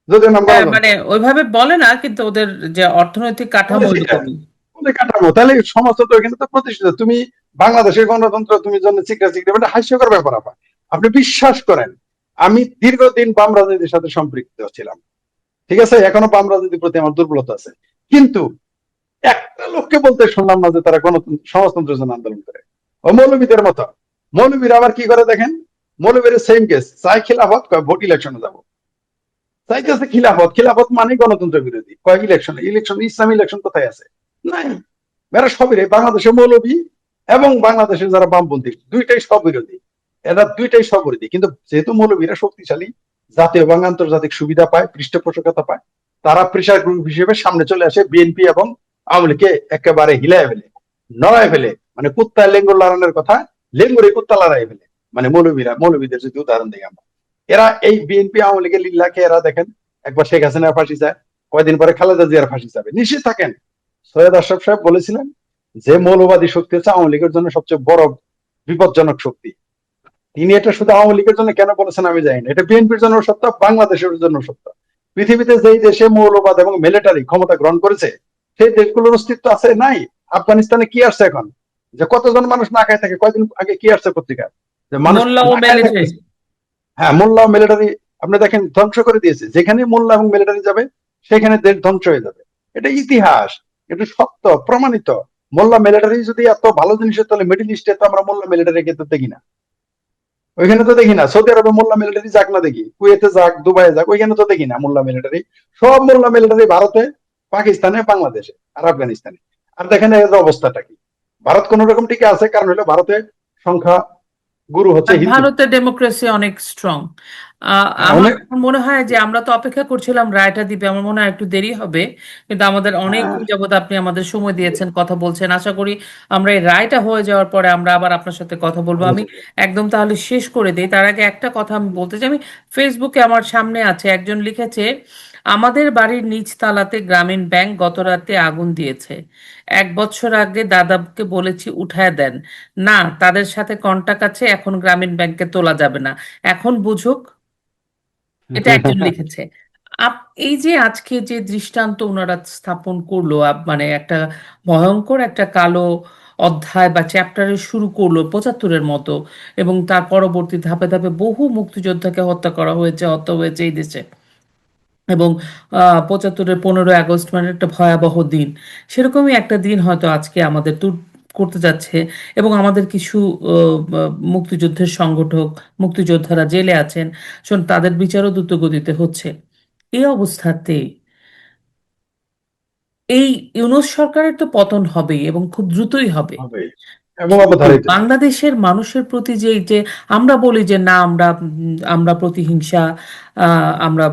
যদি নাম হ্যাঁ, গণতন্ত্র। মানে ওইভাবে বলে না, কিন্তু ওদের যে অর্থনৈতিক কাঠামো সেটা এরকমই। ওদের কাঠামো, তাহলে সমাজতন্ত্র এখানে তো প্রতিষ্ঠিত। তুমি বাংলাদেশের গণতন্ত্র তুমি জন্য চিকরা চিকরা, মানে হাস্যকর ব্যাপার। আপনি বিশ্বাস করেন আমি দীর্ঘদিন বাম রাজনীতির সাথে সম্পৃক্ত ছিলাম, ঠিক আছে, এখনো বাম রাজনীতির প্রতি আমার দুর্বলতা আছে, কিন্তু একটা লোককে বলতে শুনলাম না যে তারা গণতন্ত্র সমাজতন্ত্রের জন্য আন্দোলন করে। ও মৌলবীদের মতো। মৌলবীরা আবার কি করে দেখেন, মৌলবীর সেম কেস, চাই খিলাফত কয় ভোট ইলেকশনে যাবো, চাইতেছে খিলাফত, খিলাফত মানে গণতন্ত্র বিরোধী, কয়েক ইলেকশন, ইলেকশন ইসলামী ইলেকশন কোথায় আছে? নাই। এরা সবই বাংলাদেশের মৌলবী এবং বাংলাদেশের যারা বামপন্থী দুইটাই সব বিরোধী, এরা দুইটাই সব বিরোধী। কিন্তু যেহেতু মৌলবীরা শক্তিশালী, জাতীয় এবং আন্তর্জাতিক সুবিধা পায়, পৃষ্ঠপোষকতা পায়, তারা প্রেশার গ্রুপ হিসেবে সামনে চলে আসে বিএনপি এবং আওয়ামী লীগকে একেবারে হিলায় ফেলে, নড়ায় ফেলে। মানে কুত্তা লেঙ্গুর লড়ানোর কথা, লেঙ্গুরে কুত্তা লড়াই ফেলে। মানে মৌলবীদের যদি উদাহরণ দিই আমরা, এরা এই বিএনপি আওয়ামী লীগের লিল্লাকে এরা দেখেন, একবার শেখ হাসিনার ফাঁসি চায়, কয়দিন পরে খালেদা জিয়ার ফাঁসি যাবে, নিশ্চিত থাকেন। সৈয়দ আশরাফ সাহেব বলেছিলেন যে মৌলবাদী শক্তি হচ্ছে আওয়ামী লীগের জন্য সবচেয়ে বড় বিপজ্জনক শক্তি। তিনি এটা শুধু আওয়ামী লীগের জন্য কেন বলেছেন আমি জানি না, এটা বিএনপির জন্য সত্য, বাংলাদেশের জন্য সত্য। পৃথিবীতে যেই দেশে মৌলবাদ এবং মিলিটারি ক্ষমতা গ্রহণ করেছে সেই দেশগুলোর অস্তিত্ব আছে নাই। আফগানিস্তানে কি আসছে এখন, যে কতজন মানুষ না খায় থাকে, কয়দিন আগে কি আসছে পত্রিকা, যে মানুষ মোল্লা ও না খায় মিলিটারি। থাকতেছে। হ্যাঁ, মোল্লা মিলিটারি আপনি দেখেন ধ্বংস করে দিয়েছে, যেখানে মোল্লা এবং মিলিটারি যাবে সেখানে দেশ ধ্বংস হয়ে যাবে। এটা ইতিহাস, এটা সত্য প্রমাণিত। মোল্লা মিলিটারি যদি এত ভালো জিনিস হতো তাহলে মিডিল ইস্টে তো আমরা মোল্লা মিলিটারি তো দেখি না, ওইখানে তো দেখি না। সৌদি আরবে মোল্লা মিলিটারি যাক না দেখি, কুয়েতে যাক, দুবাইয়ে যাক, ওইখানে তো দেখি না মোল্লা মিলিটারি। সব মোল্লা মিলিটারি ভারতে, পাকিস্তানে, বাংলাদেশে আর আফগানিস্তানে। আর দেখেন এর অবস্থাটা কি। ভারত কোন রকম টিকে আছে, কারণ হলো ভারতে সংখ্যা গুরু হচ্ছে আর হিন্দু। ভারতের ডেমোক্রেসি অনেক স্ট্রং। আমার অনেক। এখন মনে হয় যে আমরা তো অপেক্ষা করছিলাম রায়টা দিবে, আমার মনে হয় একটু দেরি হবে। কিন্তু আমাদের হ্যাঁ, অনেকক্ষণ যাবত আপনি আমাদের সময় দিয়েছেন, কথা বলছেন। আশা করি আমরা এই রায়টা হয়ে যাওয়ার পরে আমরা আবার আপনার সাথে কথা বলবো। আমি একদম তাহলে শেষ করে দিই, তার আগে একটা কথা আমি বলতে চাই। আমি ফেসবুকে আমার সামনে আছে, একজন লিখেছে, আমাদের বাড়ির নিচ তালাতে গ্রামীণ ব্যাংক গত রাতে আগুন দিয়েছে। 1 বছর আগে দাদাকে বলেছি উঠায় দেন, না তাদের সাথে কন্টাক্ট আছে, এখন গ্রামীণ ব্যাংকে তোলা যাবে না, এখন বুঝুক। এটা একজন লিখেছে। আপ এই যে আজকে যে দৃষ্টান্ত ওনারা স্থাপন করলো, মানে একটা ভয়ঙ্কর একটা কালো অধ্যায় বা চ্যাপ্টারে শুরু করলো 75-এর মতো, এবং তার পরবর্তী ধাপে ধাপে বহু মুক্তিযোদ্ধাকে হত্যা করা হয়েছে, হত্যা হয়েছে এই দেশে। এবং 75-এর 15ই আগস্ট মানে একটা ভয়াবহ দিন। সেরকমই একটা দিন হয়তো আজকে আমাদের করতে যাচ্ছে। এবং আমাদের কিছু মুক্তিযুদ্ধের সংগঠক, মুক্তিযোদ্ধারা জেলে আছেন, শোন তাদের বিচারও দ্রুত গতিতে হচ্ছে। এই অবস্থাতে এই ইউনূস সরকারের তো পতন হবেই এবং খুব দ্রুতই হবে। হবে এবং কিন্তু অবধারিত। বাংলাদেশের মানুষের প্রতি যে এই যে আমরা বলি যে না আমরা আমরা প্রতিহিংসা আমরা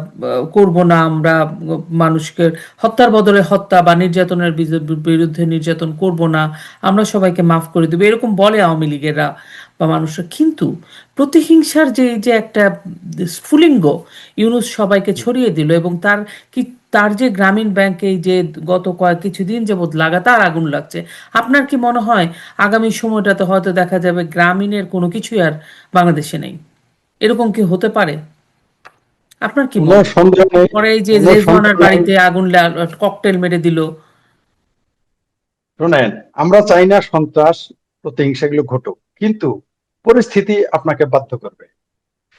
করব না, আমরা মানুষকে হত্যার বদলে হত্যা বা নির্যাতনের বিরুদ্ধে নির্যাতন করব না, আমরা সবাইকে মাফ করে দেবো, এরকম বলে আওয়ামী লীগেরা বা মানুষরা। কিন্তু প্রতিহিংসার যে এই যে একটা স্ফুলিঙ্গ ইউনূস সবাইকে ছড়িয়ে দিল, এবং তার যে গ্রামীণ ব্যাংকে এই যে গত কিছুদিন যাবৎ লাগাতার আগুন লাগছে, আপনার কি মনে হয় আগামী সময়টাতে হয়তো দেখা যাবে গ্রামীণের কোনো কিছুই আর বাংলাদেশে নেই? এরকম কি হতে পারে? আপনার কি কোনো মনে হয়? সন্দেহ নেই, পরে এই যে কোনো সন্দেহ রেজওয়ানার নাই। বাড়িতে আগুন ককটেল মেরে দিল। শোনেন, আমরা চাই না সন্ত্রাস প্রতিহিংসা এগুলো ঘটুক, কিন্তু পরিস্থিতি আপনাকে বাধ্য করবে।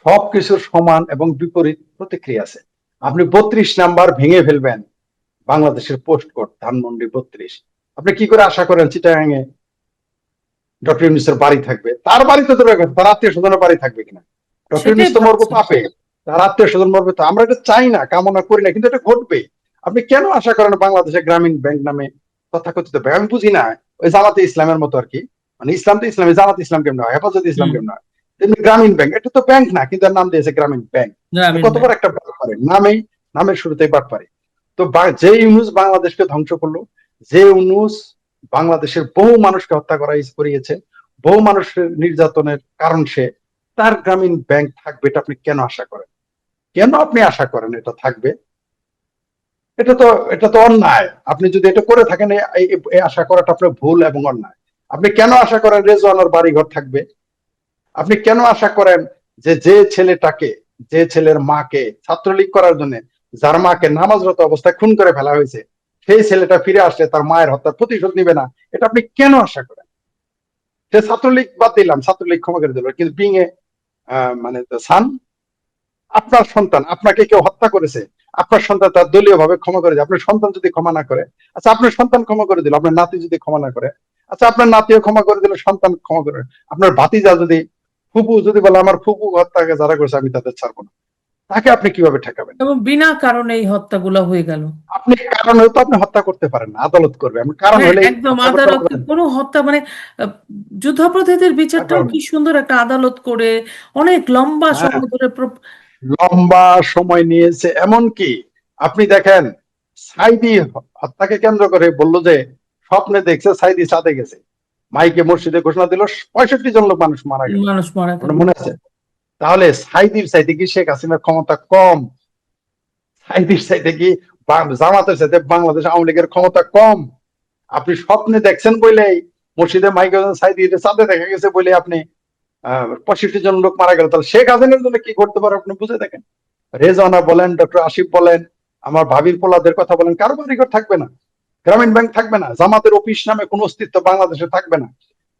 সবকিছুর সমান এবং বিপরীত প্রতিক্রিয়া আছে। আপনি 32 নাম্বার ভেঙে ফেলবেন, বাংলাদেশের পোস্ট কোড ধানমন্ডি 32, আপনি কি করে আশা করেন চিটাগাঙে ডক্টর ইউনূসের বাড়ি থাকবে? তার বাড়িতে তো দূরের কথা, তার আত্মীয় স্বজনের বাড়ি থাকবে কিনা? ডক্টর সেটাই ইউনূস তো মরবো ভাবছি। পাপে। তার আত্মীয় স্বজন মরবে, তো আমরা এটা চাই না, কামনা করি না, কিন্তু এটা ঘটবে। আপনি কেন আশা করেন বাংলাদেশে গ্রামীণ ব্যাংক নামে তথাকথিত ব্যাংক, আমি বুঝি না, ওই জামাতে ইসলামের মতো আর কি, মানে ইসলাম তো ইসলামী, জামাত ইসলাম কেমন হয়, হেফাজত ইসলাম হুম। কেমন হয়, তেমনি গ্রামীণ ব্যাংক, এটা তো ব্যাংক না, কিন্তু এর নাম দিয়েছে গ্রামীণ ব্যাংক। গ্রামীণ কত বড় ব্যাংক। একটা বাটপারে, নামেই, নামের শুরুতেই বাটপারে। তো যে ইউনুস বাংলাদেশকে ধ্বংস করলো, যে ইউনুস বাংলাদেশের বহু মানুষকে হত্যা করিয়েছে, বহু মানুষের নির্যাতনের কারণ সে, তার গ্রামীণ ব্যাংক থাকবে, এটা আপনি কেন আশা করেন? কেন আপনি আশা করেন এটা থাকবে? এটা তো, এটা তো অন্যায়। আপনি যদি এটা করে থাকেন, এই আশা করাটা আপনার ভুল এবং অন্যায়। আপনি কেন আশা করেন রেজওয়ানের বাড়িঘর থাকবে? আপনি কেন আশা করেন যে যে ছেলেটাকে, যে ছেলের মাকে ছাত্রলীগ করার জন্য, যার মাকে নামাজরত অবস্থায় খুন করে ফেলা হয়েছে, সেই ছেলেটা ফিরে আসলে তার মায়ের হত্যার প্রতিশোধ নিবে না? এটা আপনি কেন আশা করেন? সে ছাত্রলীগ বাদ দিলাম, ছাত্রলীগ ক্ষমা করে দিল, কিন্তু বিং এ মানে সান, আপনার সন্তান, আপনাকে কেউ হত্যা করেছে, আপনার সন্তান তার দলীয় ভাবে ক্ষমা করে দেয়, আপনার সন্তান যদি ক্ষমা না করে, আচ্ছা আপনার সন্তান ক্ষমা করে দিল, আপনার নাতি যদি ক্ষমা না করে, আচ্ছা আপনার নাতিও ক্ষমা করে দিল, সন্তান ক্ষমা করে, আপনার ভাতিজা যদি, ফুপু যদি বলে আমার ফুপু হত্যাকে যারা করেছে আমি তাদের ছাড়বো না, তাকে আপনি কিভাবে ঠেকাবেন? এবং বিনা কারণে এই হত্যাগুলো হয়ে গেল। আপনি কারণ হয়তো আপনি হত্যা করতে পারেন না, আদালত করবে, এমন কারণ হ্যাঁ, হলেই একদম হত্যা করতে আদালত, পারবেন? কোনো হত্যা মানে আহ, যুদ্ধাপরাধীদের বিচারটাও পারবেন কি না। সুন্দর একটা আদালত করে অনেক লম্বা হ্যাঁ, সময় ধরে লম্বা সময় নিয়েছে। এমনকি আপনি দেখেন, সাইদি হত্যাকে কেন্দ্র করে বলল যে স্বপ্নে দেখছে সাইদি চাঁদে গেছে, মাইকে মসজিদে ঘোষণা দিল, 65 জন লোক মানুষ মারা গেল। মানুষ মারা গেল। আপনার মনে আছে? তাহলে সাইদির চাইতে কি শেখ হাসিনার ক্ষমতা কম? সাইদির চাইতে কি জামাতের চাইতে বাংলাদেশ আওয়ামী লীগের ক্ষমতা কম? আপনি স্বপ্নে দেখছেন বলেই, মসজিদে মাইকে সাইদি চাঁদে দেখা গেছে বলে আপনি 65 জন লোক মারা গেল, তাহলে শেখ হাসিনার জন্য কি করতে পারে আপনি বুঝে দেখেন। রেজওয়ানা বলেন, ডক্টর আসিফ বলেন, আমার ভাবির পোলাদের কথা বলেন, কারো বাড়িঘর থাকবে না, গ্রামীণ ব্যাংক থাকবে না, জামাতের অফিস নামে কোনো অস্তিত্ব বাংলাদেশে থাকবে না,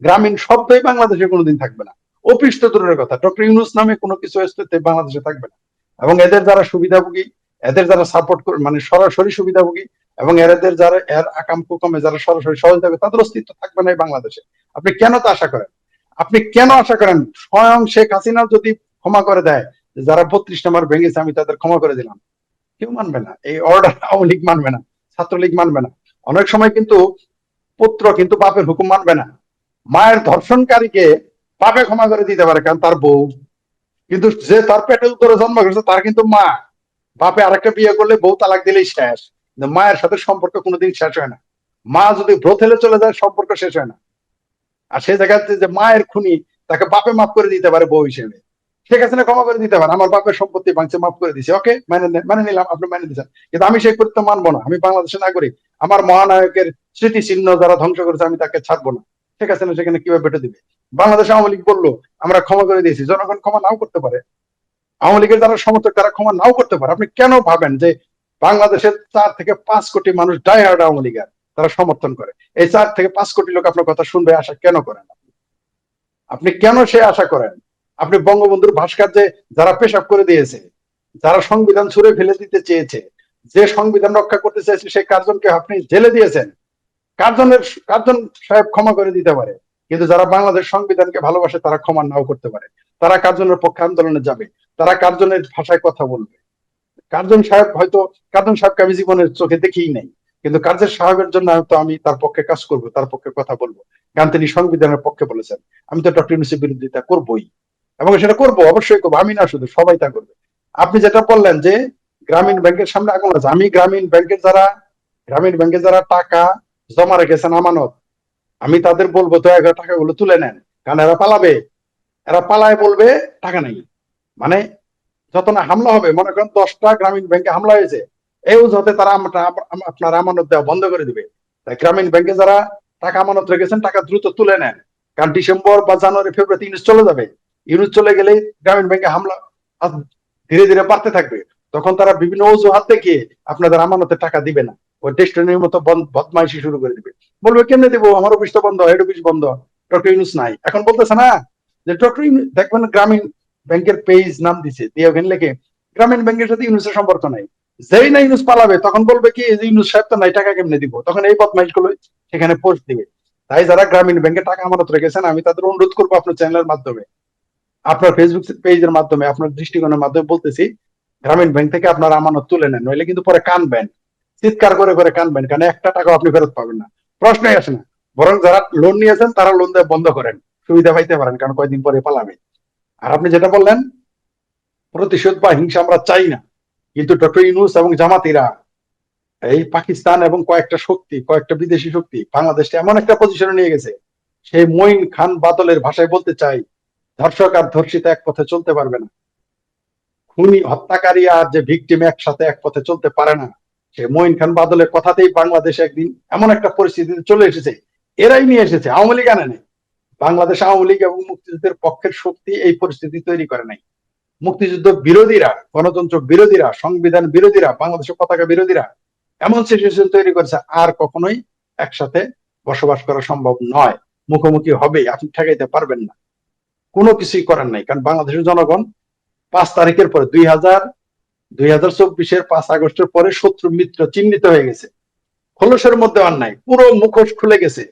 গ্রামীণ শব্দই বাংলাদেশে কোনোদিন থাকবে না, অফিস তো দূরের কথা, ডক্টর ইউনুস নামে কোনো কিছু অস্তিত্ব বাংলাদেশে থাকবে না। এবং এদের যারা সুবিধাভোগী, এদের যারা সাপোর্ট করে, মানে সরাসরি সুবিধাভোগী, এবং এদের যারা এর আকাম কুকমে যারা সরাসরি সহযোগিতা করে, তাদের অস্তিত্ব থাকবে না এই বাংলাদেশে। আপনি কেন তা আশা করেন? আপনি কেন আশা করেন স্বয়ং শেখ হাসিনা যদি ক্ষমা করে দেয়, যারা 32 নম্বর ভেঙেছে আমি তাদের ক্ষমা করে দিলাম, কেউ মানবে না এই অর্ডার, আওয়ামী লীগ মানবে না, ছাত্রলীগ মানবে না। অনেক সময় কিন্তু পুত্র কিন্তু বাপের হুকুম মানবে না। মায়ের ধর্ষণকারীকে বাপে ক্ষমা করে দিতে পারে কারণ তার বউ, কিন্তু যে তার পেটে উত্তরে জন্ম করেছে তার কিন্তু মা। বাপে আরেকটা বিয়ে করলে বউ তালাক দিলেই শেষ, কিন্তু মায়ের সাথে সম্পর্ক কোনোদিন শেষ হয় না। মা যদি ব্রথেলে চলে যায় সম্পর্ক শেষ হয় না। আর সেই জায়গাতে যে মায়ের খুনি, তাকে বাপে মাফ করে দিতে পারে বউ হিসেবে, শেখ হাসিনা ক্ষমা করে দিতে পারে, আমার বাপের সম্পত্তি ভাঙছে মাফ করে দিছে, ওকে মানে নিলাম, আপনি মানে দিচ্ছেন, কিন্তু আমি সেই কর্তৃত্ব মানবো না, আমি বাংলাদেশের নাগরিক, আমার মহানায়কের স্মৃতিচিহ্ন যারা ধ্বংস করেছে আমি তাকে ছাড়বো না। শেখ হাসিনা সেখানে কিভাবে বেটে দিবে? বাংলাদেশ আওয়ামী লীগ বললো আমরা ক্ষমা করে দিয়েছি, জনগণ ক্ষমা নাও করতে পারে, আওয়ামী লীগের যারা সমর্থক তারা ক্ষমা নাও করতে পারে। আপনি কেন ভাবেন যে বাংলাদেশের 4 থেকে 5 কোটি মানুষ ডাইহার্ড আওয়ামী লীগের, তারা সমর্থন করে, এই 4 থেকে 5 কোটি লোক আপনার কথা শুনবে আশা কেন করেন? আপনি কেন সে আশা করেন? আপনি বঙ্গবন্ধুর ভাস্কর্যে যারা পেশাব করে দিয়েছে, যারা সংবিধান ছুঁড়ে ফেলে দিতে চেয়েছে, যে সংবিধান রক্ষা করতে চেয়েছে, সেই কার্জনকে আপনি জেলে দিয়েছেন। কার্জন সাহেব ক্ষমা করে দিতে পারে, কিন্তু যারা বাংলাদেশ সংবিধানকে ভালোবাসে তারা ক্ষমা নাও করতে পারে, তারা কার্জনের পক্ষে আন্দোলনে যাবে, তারা কার্জনের ভাষায় কথা বলবে। কার্জন সাহেব হয়তো, কার্জন সাহেবকে আমি জীবনের চোখে দেখিই নাই, কিন্তু কার্জন সাহেবের জন্য হয়তো আমি তার পক্ষে কাজ করব, তার পক্ষে কথা বলবো, কারণ তিনি সংবিধানের পক্ষে বলেছেন। আমি তো ডক্টর ইউনূসের বিরোধিতা করবোই, এবং সেটা করবো, অবশ্যই করবো, আমি না শুধু সবাই তা করবে। আপনি যেটা বললেন যে গ্রামীণ ব্যাংকের সামনে আগুন আছে, আমি গ্রামীণ ব্যাংকে যারা টাকা জমা রেখেছেন আমানত, আমি তাদের বলবো দয়া করে টাকাগুলো তুলে নেন, কারণ এরা পালাবে, এরা পালায় বলবে টাকা নেই, মানে যত না হামলা হবে, মনে করেন 10টা গ্রামীণ ব্যাংকে হামলা হয়েছে, এই অজুহাতে তারা আপনার আমানত দেওয়া বন্ধ করে দিবে। তাই গ্রামীণ ব্যাংকে যারা টাকা আমানত রেখেছেন টাকা দ্রুত তুলে নেন, কারণ ডিসেম্বর বা জানুয়ারি ফেব্রুয়ারি ইউনুস চলে যাবে। ইউনুস চলে গেলেই গ্রামীণ ব্যাংকে হামলা ধীরে ধীরে বাড়তে থাকবে, তখন তারা বিভিন্ন অজুহাত দেখিয়ে আপনাদের আমানতের টাকা দিবে না, ওই ডেস্টিনির মতো বদমাইশি শুরু করে দিবে, বলবে কেমনে দেবো, আমার অফিস তো বন্ধ, হেড অফিস বন্ধ, ডক্টর ইউনুস নাই, এখন বলতেছে না যে ডক্টর ইউনুস, দেখবেন গ্রামীণ ব্যাংকের পেজ নাম দিছে দিয়ে ওখানে লেখে গ্রামীণ ব্যাংকের সাথে ইউনুসের সম্পর্ক নাই। যেই না ইউনুস পালাবে তখন বলবে কি যে ইউনুস সাহেব তো নাই, টাকা কেমনে দিব, তখন এই বদমাইশ গুলো সেখানে পোস্ট দিবে। তাই যারা গ্রামীণ ব্যাংকে টাকা আমানত রেখেছেন আমি তাদের অনুরোধ করবো আপনার চ্যানেলের মাধ্যমে, আপনার ফেসবুক পেজের মাধ্যমে, আপনার দৃষ্টিকোণের মাধ্যমে বলতেছি, গ্রামীণ ব্যাংক থেকে আপনার আমানত তুলে নেন, নইলে কিন্তু পরে কানবেন, চিৎকার করে করে কানবেন, কারণ একটা টাকাও আপনি ফেরত পাবেন না, প্রশ্নই আসে না। বরং যারা লোন নিয়েছেন তারা লোন দেওয়া বন্ধ করেন, সুবিধা পাইতে পারেন, কারণ কয়দিন পরে পালাবে। আর আপনি যেটা বললেন প্রতিশোধ বা হিংসা আমরা চাই না, কিন্তু ডক্টর ইউনূস এবং জামাতিরা, এই পাকিস্তান এবং কয়েকটা শক্তি, কয়েকটা বিদেশি শক্তি বাংলাদেশকে এমন একটা পজিশনে নিয়ে গেছে, সেই মঈন খান বাদলের ভাষায় বলতে চাই, ধর্ষক আর ধর্ষিতা এক পথে চলতে পারবে না, খুনি হত্যাকারী আর যে ভিকটিম একসাথে এক পথে চলতে পারে না। সে মঈন খান বাদলের কথাতেই বাংলাদেশ একদিন এমন একটা পরিস্থিতিতে চলে এসেছে, এরাই নিয়ে এসেছে, আওয়ামী লীগ আনে নাই। বাংলাদেশ আওয়ামী লীগ এবং মুক্তিযুদ্ধের পক্ষের শক্তি এই পরিস্থিতি তৈরি করে নাই। মুক্তিযুদ্ধ বিরোধীরা, গণতন্ত্র বিরোধীরা, সংবিধান বিরোধীরা, বাংলাদেশের পতাকা বিরোধীরা এমন সিচুয়েশন তৈরি করেছে, আর কখনোই একসাথে বসবাস করা সম্ভব নয়। মুখোমুখি হবেই, আপনি ঠেকাইতে পারবেন না, কোনো কিছুই করার নাই। কারণ বাংলাদেশের জনগণ 5 তারিখের পরে 2024-এর 5 আগস্টের পরে শত্রু মিত্র চিহ্নিত হয়ে গেছে, খোলসের মধ্যে আর নাই, পুরো মুখোশ খুলে গেছে।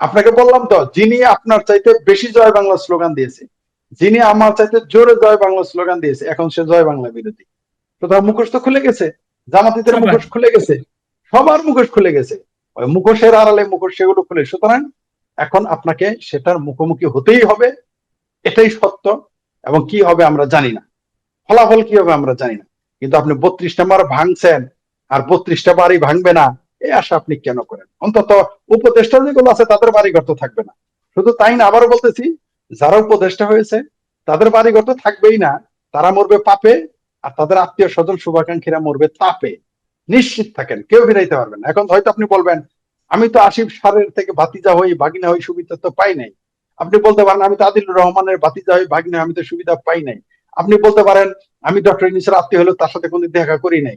আপনাকে বললাম তো, যিনি আপনার চাইতে বেশি জয় বাংলা স্লোগান দিয়েছে, যিনি আমার চাইতে জোরে জয় বাংলা স্লোগান দিয়েছে, এখন সে জয় বাংলা বিরোধী। সুতরাং মুখোশ তো খুলে গেছে, জামাতিদের সবার। মুখোশ খুলে গেছে, সবার মুখোশ খুলে গেছে, ওই মুখোশের আড়ালে মুখোশ সেগুলো খুলে। সুতরাং এখন আপনাকে সেটার মুখোমুখি হতেই হবে, এটাই সত্য। এবং কি হবে আমরা জানি না, ফলাফল কি হবে আমরা জানি না, কিন্তু আপনি 32টা বার ভাঙছেন, আর 32টা বাড়ি ভাঙবে না এই আশা আপনি কেন করেন? অন্তত উপদেষ্টা যেগুলো আছে তাদের বাড়িঘর তো থাকবে না। শুধু তাই না, আবারও বলতেছি, যারা উপদেষ্টা হয়েছে তাদের বাড়িঘর তো থাকবেই না, তারা মরবে পাপে, আর তাদের আত্মীয় স্বজন শুভাকাঙ্ক্ষীরা মরবে তাপে। নিশ্চিত থাকেন, কেউ ফিরাইতে পারবেন না। এখন হয়তো আপনি বলবেন, আমি তো আসিফ সারের থেকে ভাতিজা হই, ভাগিনা হই, সুবিধা তো পাই নাই। আপনি বলতে পারেন, আমি তো আদিলুর রহমানের ভাতিজা হই, ভাগিনা, আমি তো সুবিধা পাই নাই। আপনি বলতে পারেন, আমি ডক্টর ইউনূসের আত্মীয় হলেও তার সাথে কোনদিন দেখা করি নাই।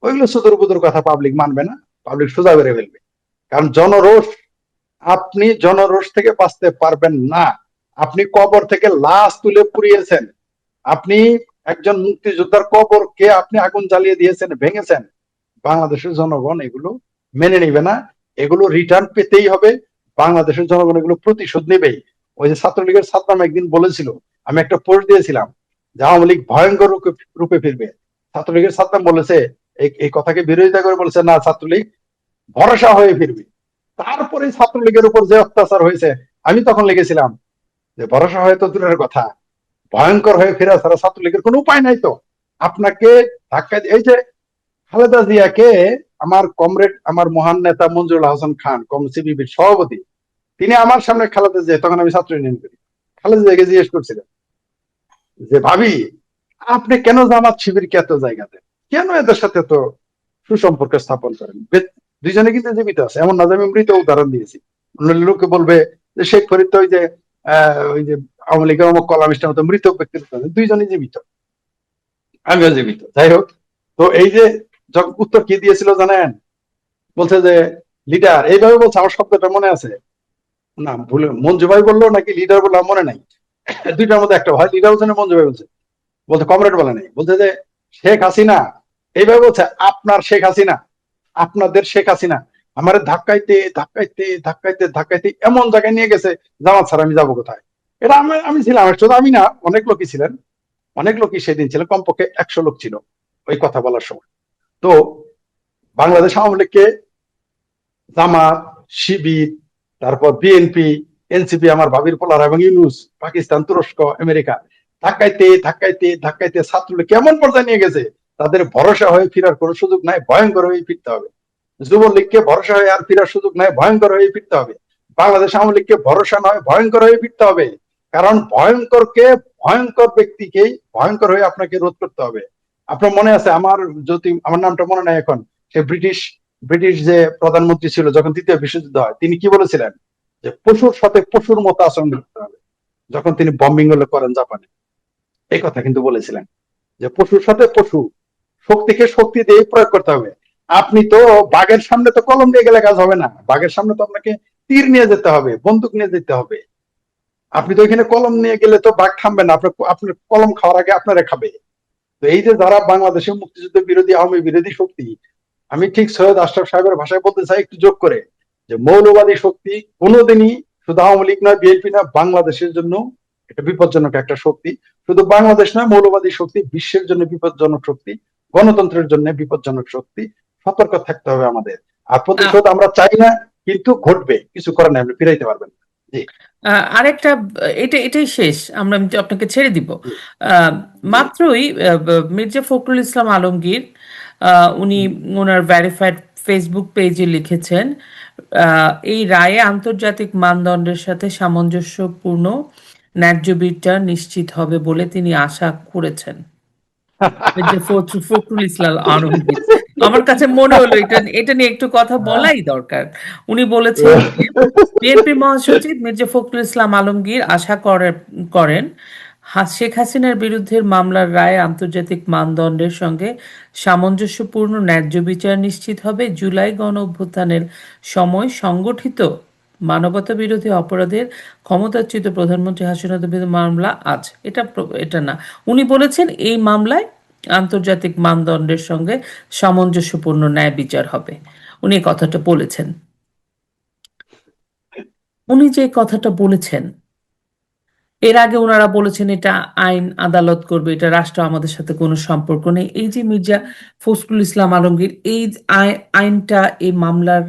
ওইগুলো সুদূর বুদুর কথা, পাবলিক মানবে না, পাবলিক সোজা করে ফেলবে। কারণ জনরোষ, আপনি জনরোষ থেকে বাঁচতে পারবেন না। আপনি কবর থেকে লাশ তুলে পুড়িয়েছেন, আপনি একজন মুক্তিযোদ্ধার কবরকে আপনি আগুন জ্বালিয়ে দিয়েছেন, ভেঙেছেন। বাংলাদেশের জনগণ এগুলো মেনে নিবে না, এগুলো রিটার্ন পেতেই হবে। বাংলাদেশের জনগণ এগুলো প্রতিশোধ নেবেই। ওই যে ছাত্রলীগের সাদ্দাম একদিন বলেছিল, আমি একটা পোস্ট দিয়েছিলাম যে আওয়ামী লীগ ভয়ঙ্কর রূপে ফিরবে। ছাত্রলীগের সাদ্দাম বলেছে, এই কথাকে বিরোধিতা করে বলেছে, না, ছাত্রলীগ ভরসা হয়ে ফিরবে। তারপরে ছাত্রলীগের উপর যে অত্যাচার হয়েছে, আমি তখন লিখেছিলাম যে ভরসা হয়ে তো দূরের কথা, ভয়ঙ্কর হয়ে ফেরা ছাড়া ছাত্রলীগের কোনো উপায় নাই। তো আপনাকে ধাক্কা, এই যে খালেদা জিয়াকে, আমার কমরেড, আমার মহান নেতা মঞ্জুরুল হাসান খান, সিপিবির সভাপতি, তিনি আমার সামনে খালেদা জিয়া, তখন আমি ছাত্র ইউনিয়ন করি, খালেদা জিয়াকে জিজ্ঞেস করছিলেন যে ভাবি, আপনি কেন জামাত শিবিরকে এত জায়গা দেন, কেন এদের সাথে তো সুসম্পর্ক স্থাপন করেন? দুইজনে কিন্তু জীবিত আছে, এমন না যে আমি মৃত উদাহরণ দিয়েছি। লোকে বলবে যে শেখ ফরিদ তো ওই যে আওয়ামী লীগের অমুক কলামিস্টের মতো মৃত ব্যক্তির, দুইজনই জীবিত, আমিও জীবিত। যাই হোক, তো এই যে যখন উত্তর কি দিয়েছিল জানেন, বলছে যে লিডার, এইভাবে বলছে, আমার শব্দটা মনে আছে না, ভুলে মঞ্জু ভাই বললো নাকি লিডার বললো মনে নাই, দুইটার মধ্যে একটা, হয় লিডার বলছে না মঞ্জু ভাই বলছে, বলতে কমরেড বলে নাই, বলছে যে শেখ হাসিনা, এইভাবে বলছে, আপনার শেখ হাসিনা, আপনাদের শেখ হাসিনা আমার ধাক্কাইতে ধাক্কাইতে ধাক্কাইতে ধাক্কাইতে এমন জায়গায় নিয়ে গেছে, জামাত ছাড়া আমি যাবো কোথায়? এটা আমি ছিলাম, শুধু আমি না, অনেক লোকই ছিলেন, অনেক লোকই সেদিন ছিল, কমপক্ষে 100 লোক ছিল ওই কথা বলার সময়। তো বাংলাদেশ আওয়ামী লীগকে জামাত, শিবির, তারপর বিএনপি, এনসিপি, আমার ভাবির পোলার এবং ইউনূস, পাকিস্তান, তুরস্ক, আমেরিকা, ধাক্কাইতে ধাক্কাইতে ধাক্কাইতে ছাত্রলীগ কেমন পর্যায়ে নিয়ে গেছে, তাদের ভরসা হয়ে ফেরার কোনো সুযোগ নাই, ভয়ঙ্কর হয়ে ফিরতে হবে। যুবলীগকে ভরসা হয়ে আর ফেরার সুযোগ নাই, ভয়ঙ্কর হয়ে ফিরতে হবে। বাংলাদেশ আওয়ামী লীগকে ভরসা নয়, ভয়ঙ্কর হয়ে ফিরতে হবে। কারণ ভয়ঙ্করকে, ভয়ঙ্কর ব্যক্তিকেই ভয়ঙ্কর হয়ে আপনাকে রোধ করতে হবে। আপনার মনে আছে, আমার যদি আমার নামটা মনে নাই এখন, সে ব্রিটিশ ব্রিটিশ যে প্রধানমন্ত্রী ছিল যখন দ্বিতীয় বিশ্বযুদ্ধ হয়, তিনি কি বলেছিলেন, যে পশুর সাথে পশুর মতো আচরণ করতে হবে, যখন তিনি বম্বিং গুলো করেন জাপানে, এই কথা কিন্তু বলেছিলেন, যে পশুর সাথে পশু, শক্তিকে শক্তি দিয়ে প্রয়োগ করতে হবে। আপনি তো বাঘের সামনে তো কলম নিয়ে গেলে কাজ হবে না, বাঘের সামনে তো আপনাকে তীর নিয়ে যেতে হবে, বন্দুক নিয়ে যেতে হবে। আপনি তো এখানে কলম নিয়ে গেলে তো বাঘ থামবে না, আপনার কলম খাওয়ার আগে আপনারা খাবে। তো এই যে যারা বাংলাদেশের মুক্তিযুদ্ধ বিরোধী, আওয়ামী বিরোধী শক্তি, আমি ঠিক সৈয়দ আশরাফ সাহেবের ভাষায় বলতে চাই, একটু যোগ করে, যে মৌলবাদী শক্তি কোনোদিনই শুধু আওয়ামী লীগ নয়, বিএনপি না, বাংলাদেশের জন্য এটা বিপজ্জনক একটা শক্তি। শুধু বাংলাদেশ নয়, মৌলবাদী শক্তি বিশ্বের জন্য বিপজ্জনক শক্তি, গণতন্ত্রের জন্য বিপজ্জনক শক্তি। সতর্ক থাকতে হবে আমাদের। আর আহ, প্রতিশোধ আমরা চাই না, কিন্তু ঘটবে, কিছু করার নাই, আপনি ফিরাইতে পারবেন না। জি। আরেকটা, এটাই শেষ, আমি আপনাকে ছেড়ে দিব। জি। আহ, জি। মাত্রই মির্জা ফখরুল ইসলাম আলমগীর, উনি হুম। ওনার ভেরিফাইড ফেসবুক পেজে লিখেছেন, এই রায়ে আন্তর্জাতিক মানদণ্ডের সাথে সামঞ্জস্যপূর্ণ ন্যায্য বিচার নিশ্চিত হবে বলে তিনি আশা করেছেন। মির্জা ফখরুল ইসলাম আলমগীর, আমার কাছে মনে হলো এটা এটা নিয়ে একটু কথা বলাই দরকার। উনি বলেছেন যে বিএনপি মহাসচিব মির্জা ফখরুল ইসলাম আলমগীর আশা করেন শেখ হাসিনার বিরুদ্ধে মামলার রায় আন্তর্জাতিক মানদণ্ডের সঙ্গে সামঞ্জস্যপূর্ণ ন্যায্য বিচার নিশ্চিত হবে। জুলাই গণ অভ্যুত্থানের সময় সংগঠিত মানবতা বিরোধী অপরাধের ক্ষমতাচ্যুত প্রধানমন্ত্রী হাসিনার বিরুদ্ধে মামলা আজ, এটা না, উনি বলেছেন এই মামলায় আন্তর্জাতিক মানদণ্ডের সঙ্গে সামঞ্জস্যপূর্ণ ন্যায় বিচার হবে। উনি এই কথাটা বলেছেন। উনি যে কথাটা বলেছেন, এর আগে ওনারা বলেছেন এটা আইন আদালত করবে, এটা রাষ্ট্র আমাদের সাথে কোনো সম্পর্ক নেই। এই যে মির্জা ফখরুল ইসলাম আলমগীর, এই আইনটা, এই মামলার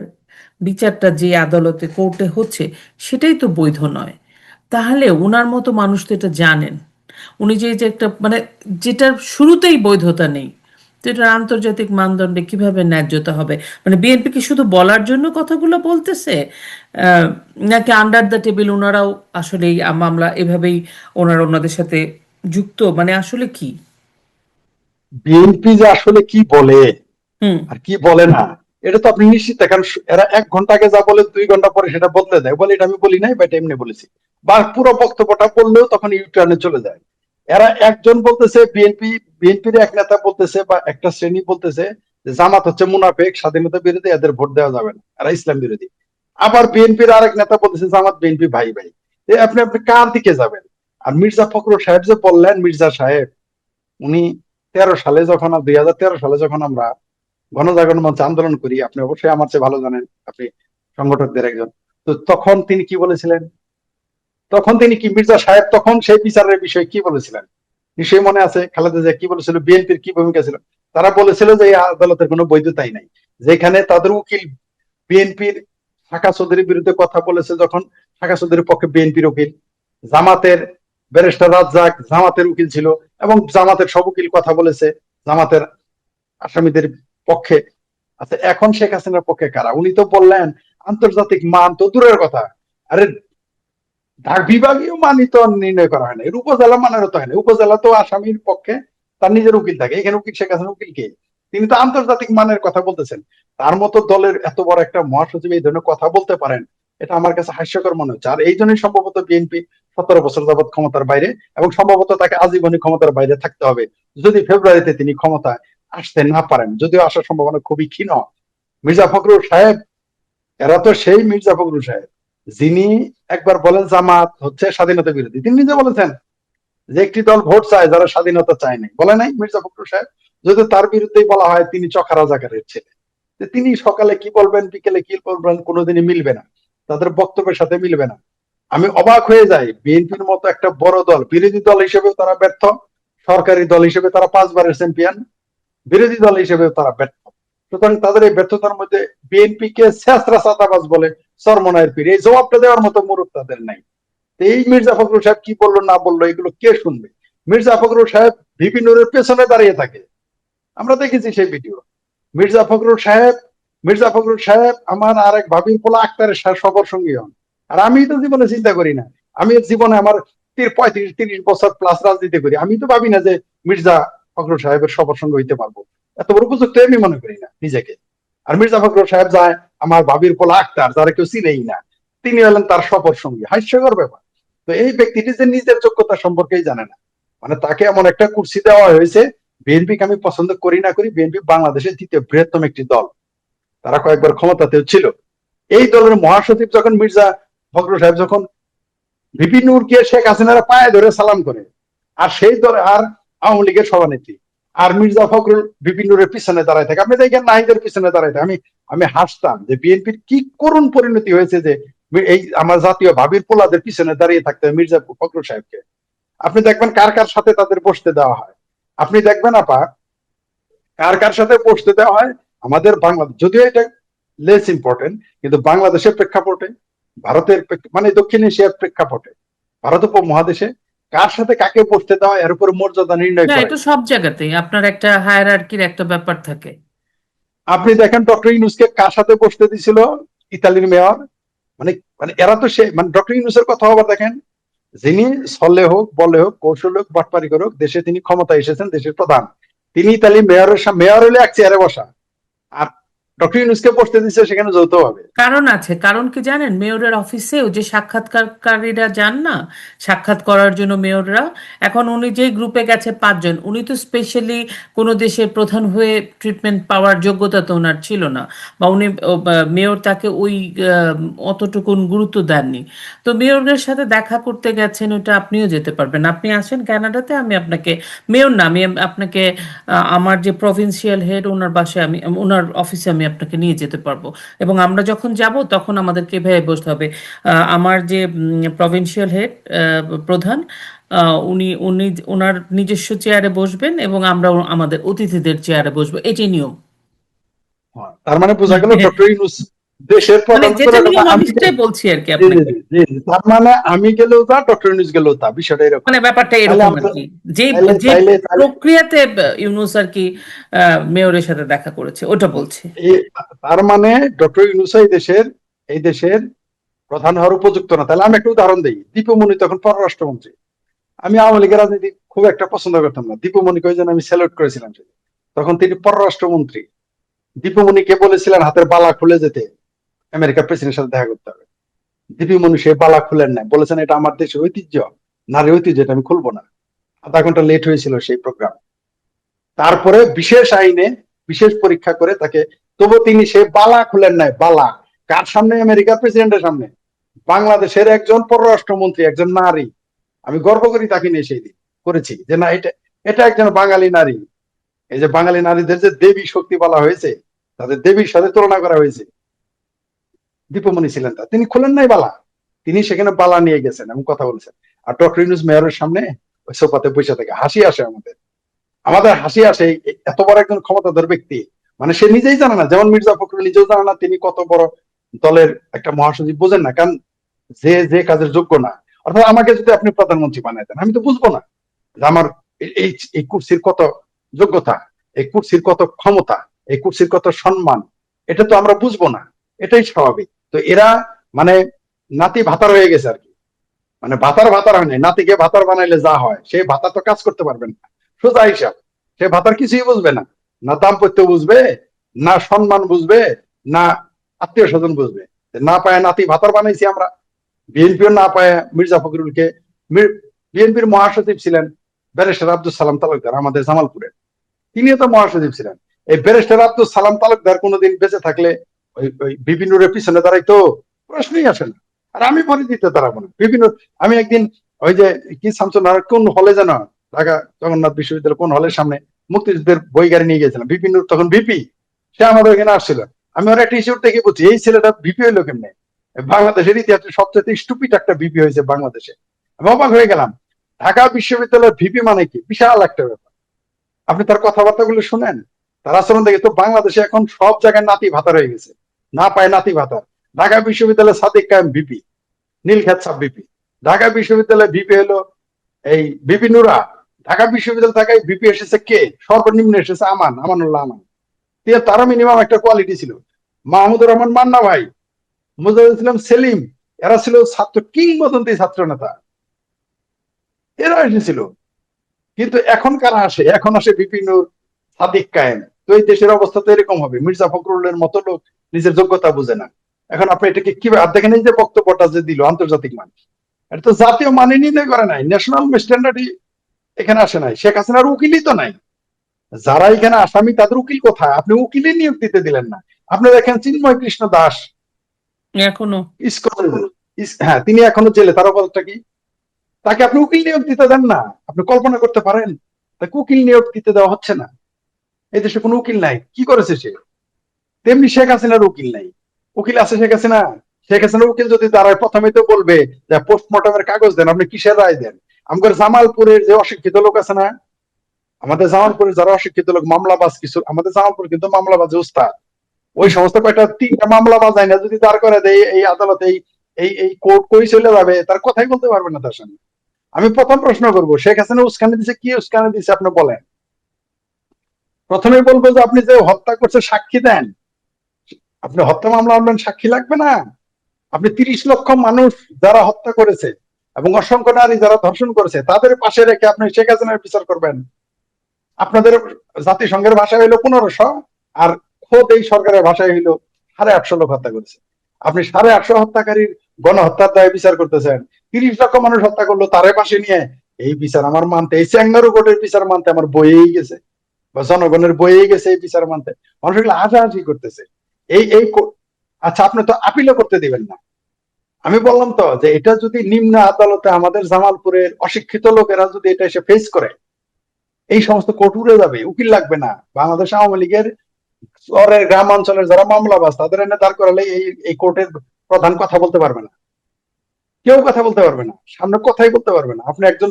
বিচারটা যে আদালতে কোর্টে হচ্ছে, সেটাই তো বৈধ নয়। তাহলে ওনার মতো মানুষ তো এটা জানেন। উনি যে একটা মানে যেটার শুরুতেই বৈধতা নেই, তো এটার আন্তর্জাতিক মানদণ্ডে কিভাবে ন্যায্যতা হবে? মানে বিএনপি কি শুধু বলার জন্য কথাগুলো বলতেছে, আহ, নাকি আন্ডার দ্য টেবিল ওনারাও আসলে এই মামলা এভাবেই ওনাদের সাথে যুক্ত, মানে আসলে কি? বিএনপি যে আসলে কি বলে হুম। আর কি বলে না, এটা তো আপনি নিশ্চিত, কারণ এরা 1 ঘন্টা আগে যা বলে 2 ঘন্টা পরে সেটা বদলে দেয়, বলে এটা আমি বলি নাই বা এটা এমনি বলেছি, বা পুরো বক্তব্যটা বললেও তখন ইউটার্নে চলে যায়। এরা একজন বলতেছে, বিএনপির এক নেতা বলতেছে বা একটা শ্রেণী বলতেছে যে জামাত হচ্ছে মুনাফেক, স্বাধীনতা বিরোধী, এদের ভোট দেওয়া যাবে না, এরা ইসলাম বিরোধী। আবার বিএনপির আরেক নেতা বলতেছে জামাত বিএনপি ভাই ভাই। আপনি আপনি কার দিকে যাবেন? আর মির্জা ফখরুল সাহেব যে বললেন, মির্জা সাহেব, উনি 13 সালে যখন, 2013 সালে যখন আমরা গণজাগরণ মঞ্চে আন্দোলন করি, আপনি অবশ্যই আমার চেয়ে ভালো জানেন, আপনি সংগঠকদের একজন। তো তখন তিনি কি বলেছিলেন? তখন তিনি কি, মির্জা সাহেব তখন সেই বিচারের বিষয়ে কি বলেছিলেন? নিশ্চয়ই মনে আছে। খালেদা জিয়া কি বলেছিল, বিএনপির কি ভূমিকা ছিল? তারা বলেছিল যে এই আদালতের কোনো বৈধতাই নাই। যেখানে তাদের উকিল বিএনপির শাখা চৌধুরীর বিরুদ্ধে কথা বলেছে, যখন শাখা চৌধুরীর পক্ষে বিএনপির উকিল, জামাতের ব্যারিস্টার রাজ্জাক জামাতের উকিল ছিল, এবং জামাতের সব উকিল কথা বলেছে জামাতের আসামিদের পক্ষে। আচ্ছা, এখন শেখ হাসিনার পক্ষে কারা? উনি তো বললেন আন্তর্জাতিক মান তো দূরের কথা, আরে বিভাগীয় মানই তো নির্ণয় করা হয় না, এর উপজেলা মানেরও তো হয় না। উপজেলা তো আসামির পক্ষে তার নিজের উকিল থাকে, এখানে উকিল শেখ হাসিনার উকিল কে? তিনি তো আন্তর্জাতিক মানের কথা বলতেছেন। তার মতো দলের এত বড় একটা মহাসচিব এই ধরনের কথা বলতে পারেন, এটা আমার কাছে হাস্যকর মনে হচ্ছে। আর এই জন্যই সম্ভবত বিএনপি 17 বছর যাবৎ ক্ষমতার বাইরে, এবং সম্ভবত তাকে আজীবনই ক্ষমতার বাইরে থাকতে হবে যদি ফেব্রুয়ারিতে তিনি ক্ষমতায় আসতে না পারেন, যদিও আসার সম্ভাবনা খুবই ক্ষীণ। মির্জা ফখরুল সাহেব, এরা তো সেই মির্জা ফখরুল সাহেব যিনি একবার বলেন জামাত হচ্ছে স্বাধীনতা বিরোধী। তিনি নিজে বলেছেন যে একটি দল ভোট চায় যারা স্বাধীনতা চায় নাই, বলে নাই মির্জা ফখরুল সাহেব? যদি তার বিরুদ্ধেই বলা হয় তিনি চখা রাজাকারের ছেলে, তিনি সকালে কি বলবেন বিকেলে কি বলবেন কোনোদিনই মিলবে না, তাদের বক্তব্যের সাথে মিলবে না। আমি অবাক হয়ে যাই, বিএনপির মতো একটা বড় দল, বিরোধী দল হিসেবেও তারা ব্যর্থ, সরকারি দল হিসেবে তারা 5 বারের চ্যাম্পিয়ন, বিরোধী দল হিসেবেও তারা ব্যর্থ। সুতরাং তাদের এই ব্যর্থতার মধ্যে বিএনপি কে ছেঁচড়া চাঁদাবাজ বলে চরমনায়ের পীর, এই জবাবটা দেওয়ার মতো মুরুখ তাদের নাই। এই মির্জা ফখরুল সাহেব কি বললো না বললো এগুলো কে শুনবে? মির্জা ফখরুল সাহেব ভিপি নুরের পেছনে দাঁড়িয়ে থাকে, আমরা দেখেছি সেই ভিডিও। মির্জা ফখরুল সাহেব মির্জা ফখরুল সাহেব আমার আরেক ভাবির পোলা আক্তারের সফর সঙ্গী হন। আর আমি তো জীবনে চিন্তা করি না, আমি জীবনে আমার 35-30 বছর প্লাস রাজনীতি করি, আমি তো ভাবি না যে মির্জা ফখরুল সাহেবের সফর সঙ্গী হইতে পারবো। এত বড় উপযুক্ত আমি মনে করি না নিজেকে। আর মির্জা ফখরুল সাহেব যায় আমার ভাবির পোলা আক্তার, যারা কেউ চিনেই না, তিনি হলেন তার সফর সঙ্গী। হাস্যকর ব্যাপার। তো এই ব্যক্তিটি যে নিজের যোগ্যতা সম্পর্কেই জানে না, মানে তাকে এমন একটা কুর্সি দেওয়া হয়েছে। বিএনপিকে আমি পছন্দ করি না করি, বিএনপি বাংলাদেশের 2য় বৃহত্তম একটি দল, তারা কয়েকবার ক্ষমতাতেও ছিল। এই দলের মহাসচিব যখন মির্জা ফখরুল সাহেব যখন ভিপি নূরকে শেখ হাসিনার পায়ে ধরে সালাম করে, আর সেই দল আর আওয়ামী লীগের সভানেত্রী, আর মির্জা ফখরুল ভিপি নূরের পিছনে দাঁড়ায় থাকে, আপনি দেখেন নাহিদের পিছনে দাঁড়ায় থাকে। আমি আমি হাসতাম যে বিএনপির কি করুণ পরিণতি হয়েছে, যে এই আমার জাতীয় ভাবির পোলাদের পিছনে দাঁড়িয়ে থাকতে হয় মির্জা ফখরুল সাহেবকে। আপনি দেখবেন কার কার সাথে তাদের বসতে দেওয়া হয়। আপনি দেখবেন আপা কার কার সাথে বসতে দেওয়া হয় আমাদের বাংলাদেশ, যদিও এটা লেস ইম্পর্টেন্ট, কিন্তু বাংলাদেশের প্রেক্ষাপটে, ভারতের মানে দক্ষিণ এশিয়ার প্রেক্ষাপটে, ভারত উপমহাদেশে কার সাথে কাকে বসতে দেওয়া হয় এর উপর মর্যাদা নির্ণয় না, করে। এটা সব জায়গাতেই আপনার একটা হায়ারার্কির একটা ব্যাপার থাকে। আপনি দেখেন ডক্টর ইউনূসকে কার সাথে বসতে দিছিল ইতালির মেয়র, মানে মানে এরা তো সে মানে ডক্টর ইউনূসের কথা আবার দেখেন, যিনি ছলে হোক বলে হোক কৌশলে হোক বাটপারি করে হোক দেশে তিনি ক্ষমতায় এসেছেন, দেশের প্রধান, তিনি ইতালি মেয়রের মেয়র হলে এক চেয়ারে বসা, আর ডক্টর ইউনূসকে বসতে দিচ্ছে সেখানে যৌথভাবে। কারণ আছে, কারণ কি জানেন, মেয়রের অফিসেও যে সাক্ষাৎকারীরা যান না, সাক্ষাৎ করার জন্য মেয়ররা, এখন উনি যে গ্রুপে গেছে 5 জন, উনি তো স্পেশালি কোনো দেশের প্রধান হয়ে ট্রিটমেন্ট পাওয়ার যোগ্যতা তো ওনার ছিল না, বা উনি মেয়র তাকে ওই অতটুকুন গুরুত্ব দেননি। তো মেয়রের সাথে দেখা করতে গেছেন, ওটা আপনিও যেতে পারবেন। আপনি আসেন কানাডাতে, আমি আপনাকে, মেয়র না, আমি আপনাকে আমার যে প্রভিন্সিয়াল হেড ওনার বাসায়, আমি ওনার অফিসে আমি আপনাকে নিয়ে যেতে পারবো। এবং আমরা যখন যাব তখন আমাদেরকে এভাবে বসতে হবে। আমার যে প্রভিন্সিয়াল হেড, প্রধান, উনি উনি ওনার নিজস্ব চেয়ারে বসবেন এবং আমরা আমাদের অতিথিদের চেয়ারে বসবো, এটাই নিয়ম। তার মানে বোঝা গেল ডক্টর ইউনূস দেশের মানে প্রধান যেটা দূরের কথা, নিয়ম, আমি আমি সেটাই বলছি আর কি জি জি আপনাকে। জি জি জি। তার মানে আমি গেলেও তা ডক্টর ইউনূস গেলেও তা, বিষয়টা এরকম। মানে ব্যাপারটা তাহলে এরকম আর আমরা কি, যে তাইলে যে তাইলে তাহলে প্রক্রিয়াতে ইউনূস আর কি মেয়রের সাথে দেখা করেছে, ওটা বলছে। তার মানে ডক্টর ইউনূস এই দেশের প্রধান হওয়ার উপযুক্ত না। তাহলে আমি একটা উদাহরণ দিই, দীপুমণি তখন পররাষ্ট্রমন্ত্রী। আমি আওয়ামী লীগের রাজনীতি খুব একটা পছন্দ করতাম না, দীপুমণিকে ওই জন্য আমি স্যালুট করেছিলাম। তখন তিনি পররাষ্ট্রমন্ত্রী, দীপুমণিকে বলেছিলেন হাতের বালা খুলে যেতে আমেরিকার প্রেসিডেন্টের সাথে দেখা করতে হবে। দীপুমণি সে বালা খুলেন নাই, বলেছেন এটা আমার দেশের ঐতিহ্য, নারী ঐতিহ্য, এটা আমি খুলবো না। আধা ঘন্টা লেট হয়েছিল সেই প্রোগ্রাম। তারপরে বিশেষ আইনে বিশেষ পরীক্ষা করে তাকে, তবু তিনি সে বালা খুলেন নাই। বালা কার সামনে? আমেরিকার প্রেসিডেন্টের সামনে। বাংলাদেশের একজন পররাষ্ট্রমন্ত্রী, একজন নারী, আমি গর্ব করি তাকে নিয়ে সেই দিন করেছি যে না, এটা এটা একজন বাঙালি নারী। এই যে বাঙালি নারীদের যে দেবী শক্তি বলা হয়েছে, তাদের দেবীর সাথে তুলনা করা হয়েছে, দীপমণি ছিলেন তা, তিনি খুলেন নাই বালা, তিনি সেখানে বালা নিয়ে গেছেন এবং কথা বলেছেন। আর ডক্টর ইউনূস মেয়রের সামনে ওই সোফাতে বসে থেকে হাসি আসে আমাদের, আমাদের হাসি আসে। এত বড় একজন ক্ষমতাধর ব্যক্তি, মানে সে নিজেই জানে না, যেমন মির্জা ফখরুল নিজেও জানে না তিনি কত বড় দলের একটা মহাসচিব, বোঝেন না, কারণ যে যে কাজের যোগ্য না। অর্থাৎ আমাকে যদি আপনি প্রধানমন্ত্রী বানাই দেন, আমি তো বুঝবো না যে আমার এই এই কুর্সির কত যোগ্যতা, এই কুর্সির কত ক্ষমতা, এই কুর্সির কত সম্মান, এটা তো আমরা বুঝবো না। এটাই স্বাভাবিক। তো এরা মানে নাতি ভাতার হয়ে গেছে আর কি, মানে ভাতার ভাতার হয় নাই, নাতিকে ভাতার বানাইলে যা হয়, সে ভাতা তো কাজ করতে পারবেন না, সোজা হিসাব। সে ভাতার কিছুই বুঝবে না, না দাম্পত্য বুঝবে, না সম্মান বুঝবে, না আত্মীয় স্বজন বুঝবে। না পায় নাতি ভাতার বানাইছি আমরা। বিএনপিও না পায় মির্জা ফখরুলকে। বিএনপির মহাসচিব ছিলেন ব্যারিস্টার আব্দুল সালাম তালুকদার, আমাদের জামালপুরে, তিনিও তো মহাসচিব ছিলেন। এই ব্যারিস্টার আব্দুল সালাম তালুকদার কোনোদিন বেঁচে থাকলে ওই বিপিনুরের পিছনে দাঁড়াইতো? প্রশ্নই আসে না। আর আমি পরে দিতে দাঁড়াবো না বিপিনুর। আমি একদিন ওই যে কি শামসুন্নাহার কোন হলে যেন, ঢাকা জগন্নাথ বিশ্ববিদ্যালয় কোন হলের সামনে মুক্তিযুদ্ধের বই গাড়ি নিয়ে গেছিলাম, বিপিনুর তখন ভিপি, সে আমাদের এখানে আসছিল। আমি ওর একটা ইস্যুর থেকে বলছি এই ছেলেটা ভিপি হইলো কেমনে? বাংলাদেশের ইতিহাসে সবচেয়ে স্টুপিড একটা ভিপি হয়েছে বাংলাদেশে। আমি অবাক হয়ে গেলাম। ঢাকা বিশ্ববিদ্যালয়ের ভিপি মানে কি, বিশাল একটা ব্যাপার। আপনি তার কথাবার্তাগুলো শুনেন, তার আচরণ দেখে তো বাংলাদেশে এখন সব জায়গায় নাতি ভাতার হয়ে গেছে, না পায় নাতি ভাতার। ঢাকা বিশ্ববিদ্যালয়ে সাদিক কায়েম VP, Nilkhet sub VP. Dhaka বিশ্ববিদ্যালয়ে ভিপি হলো এই ভিপি নুরা। ঢাকা বিশ্ববিদ্যালয় থাকায় ভিপি এসেছে কে? সর্বনিম্ন এসেছে আমানুল্লাহ আমান। তারও মিনিমাম একটা কোয়ালিটি ছিল। মাহমুদুর রহমান মান্না ভাই, মুজাহিদুল ইসলাম সেলিম, এরা ছিল ছাত্র কিংবদন্তি ছাত্র নেতা, এরা এসেছিল। কিন্তু এখন কারা আসে? এখন আসে বিপিন সাদিক কায়েম। তো এই দেশের অবস্থা তো এরকম হবে, মির্জা ফখরুলের মতো লোক নিজের যোগ্যতা বুঝে না। এখন আপনি এটাকে কিভাবে, আর দেখেন এই যে বক্তব্যটা যে দিল আন্তর্জাতিক মান, এটা তো জাতীয় মানে নির্ণয় করে নাই, ন্যাশনাল স্ট্যান্ডার্ডই এখানে আসে নাই। শেখ হাসিনার উকিলই তো নাই। যারা এখানে আসামি তাদের উকিল কোথায়? আপনি উকিলই নিয়োগ দিতে দিলেন না। আপনি দেখেন চিন্ময় কৃষ্ণ দাস এখনো হ্যাঁ, তিনি এখনো জেলে, তার অবস্থা কি? তাকে আপনি উকিল নিয়োগ দিতে দেন না। আপনি কল্পনা করতে পারেন তাকে উকিল নিয়োগ দিতে দেওয়া হচ্ছে না? এই দেশে কোনো উকিল নাই, কি করেছে সে? তেমনি শেখ হাসিনার উকিল নাই। উকিল আছে শেখ হাসিনা? শেখ হাসিনার উকিল যদি দাঁড়ায়, প্রথমেই তো বলবে যে পোস্টমর্টমের কাগজ দেন, আপনি কিসের রায় দেন। আমাদের জামালপুরের যে অশিক্ষিত লোক আছে না, আমাদের জামালপুরের যারা অশিক্ষিত লোক, মামলাবাজ কিছু, আমাদের জামালপুর কিন্তু মামলাবাজে উস্তাদ। ওই সমস্ত কয়টা 3টা মামলা বাজায় না যদি দাঁড় করে দেয় এই আদালতে, এই কোর্ট কই চলে যাবে, তার কথাই বলতে পারবে না তার সামনে। আমি প্রথম প্রশ্ন করবো, শেখ হাসিনা উস্কানি দিছে, কি উস্কানি দিছে আপনি বলেন। প্রথমেই বলবো যে আপনি যে হত্যা করছে সাক্ষী দেন। আপনি হত্যা মামলা আনবেন, সাক্ষী লাগবে না? আপনি 30 লক্ষ মানুষ যারা হত্যা করেছে এবং অসংখ্য নারী যারা ধর্ষণ করেছে তাদের পাশে রেখে আপনি শেখ হাসিনার বিচার করবেন? আপনাদের জাতিসংঘের ভাষায় হইলো 1500, আর খোদ এই সরকারের ভাষায় হইলো 850 লোক হত্যা করেছে। আপনি 850 হত্যাকারীর গণহত্যার দায়ে বিচার করতেছেন। 30 লক্ষ মানুষ হত্যা করলো তারে পাশে নিয়ে এই বিচার আমার মানতে, এই চেঙ্গারু কোর্টের বিচার মানতে আমার বইয়েই গেছে, বা জনগণের বইয়েই গেছে এই বিচার মানতে। মানুষ এগুলো হাসাহাসি করতেছে। এই আচ্ছা, আপনি তো আপিলও করতে দিবেন না। আমি বললাম তো যে এটা যদি নিম্ন আদালতে আমাদের জামালপুরের অশিক্ষিত লোকেরা যদি এটা এসে ফেস করে, এই সমস্ত কোর্ট উড়ে যাবে, উকিল লাগবে না। বাংলাদেশ আওয়ামী লীগের শহরের গ্রাম অঞ্চলের যারা মামলাবাজ তাদের এনে দাঁড় করালে এই কোর্টের প্রধান কথা বলতে পারবে না, কেউ কথা বলতে পারবে না, সামনে কথাই বলতে পারবে না। আপনি একজন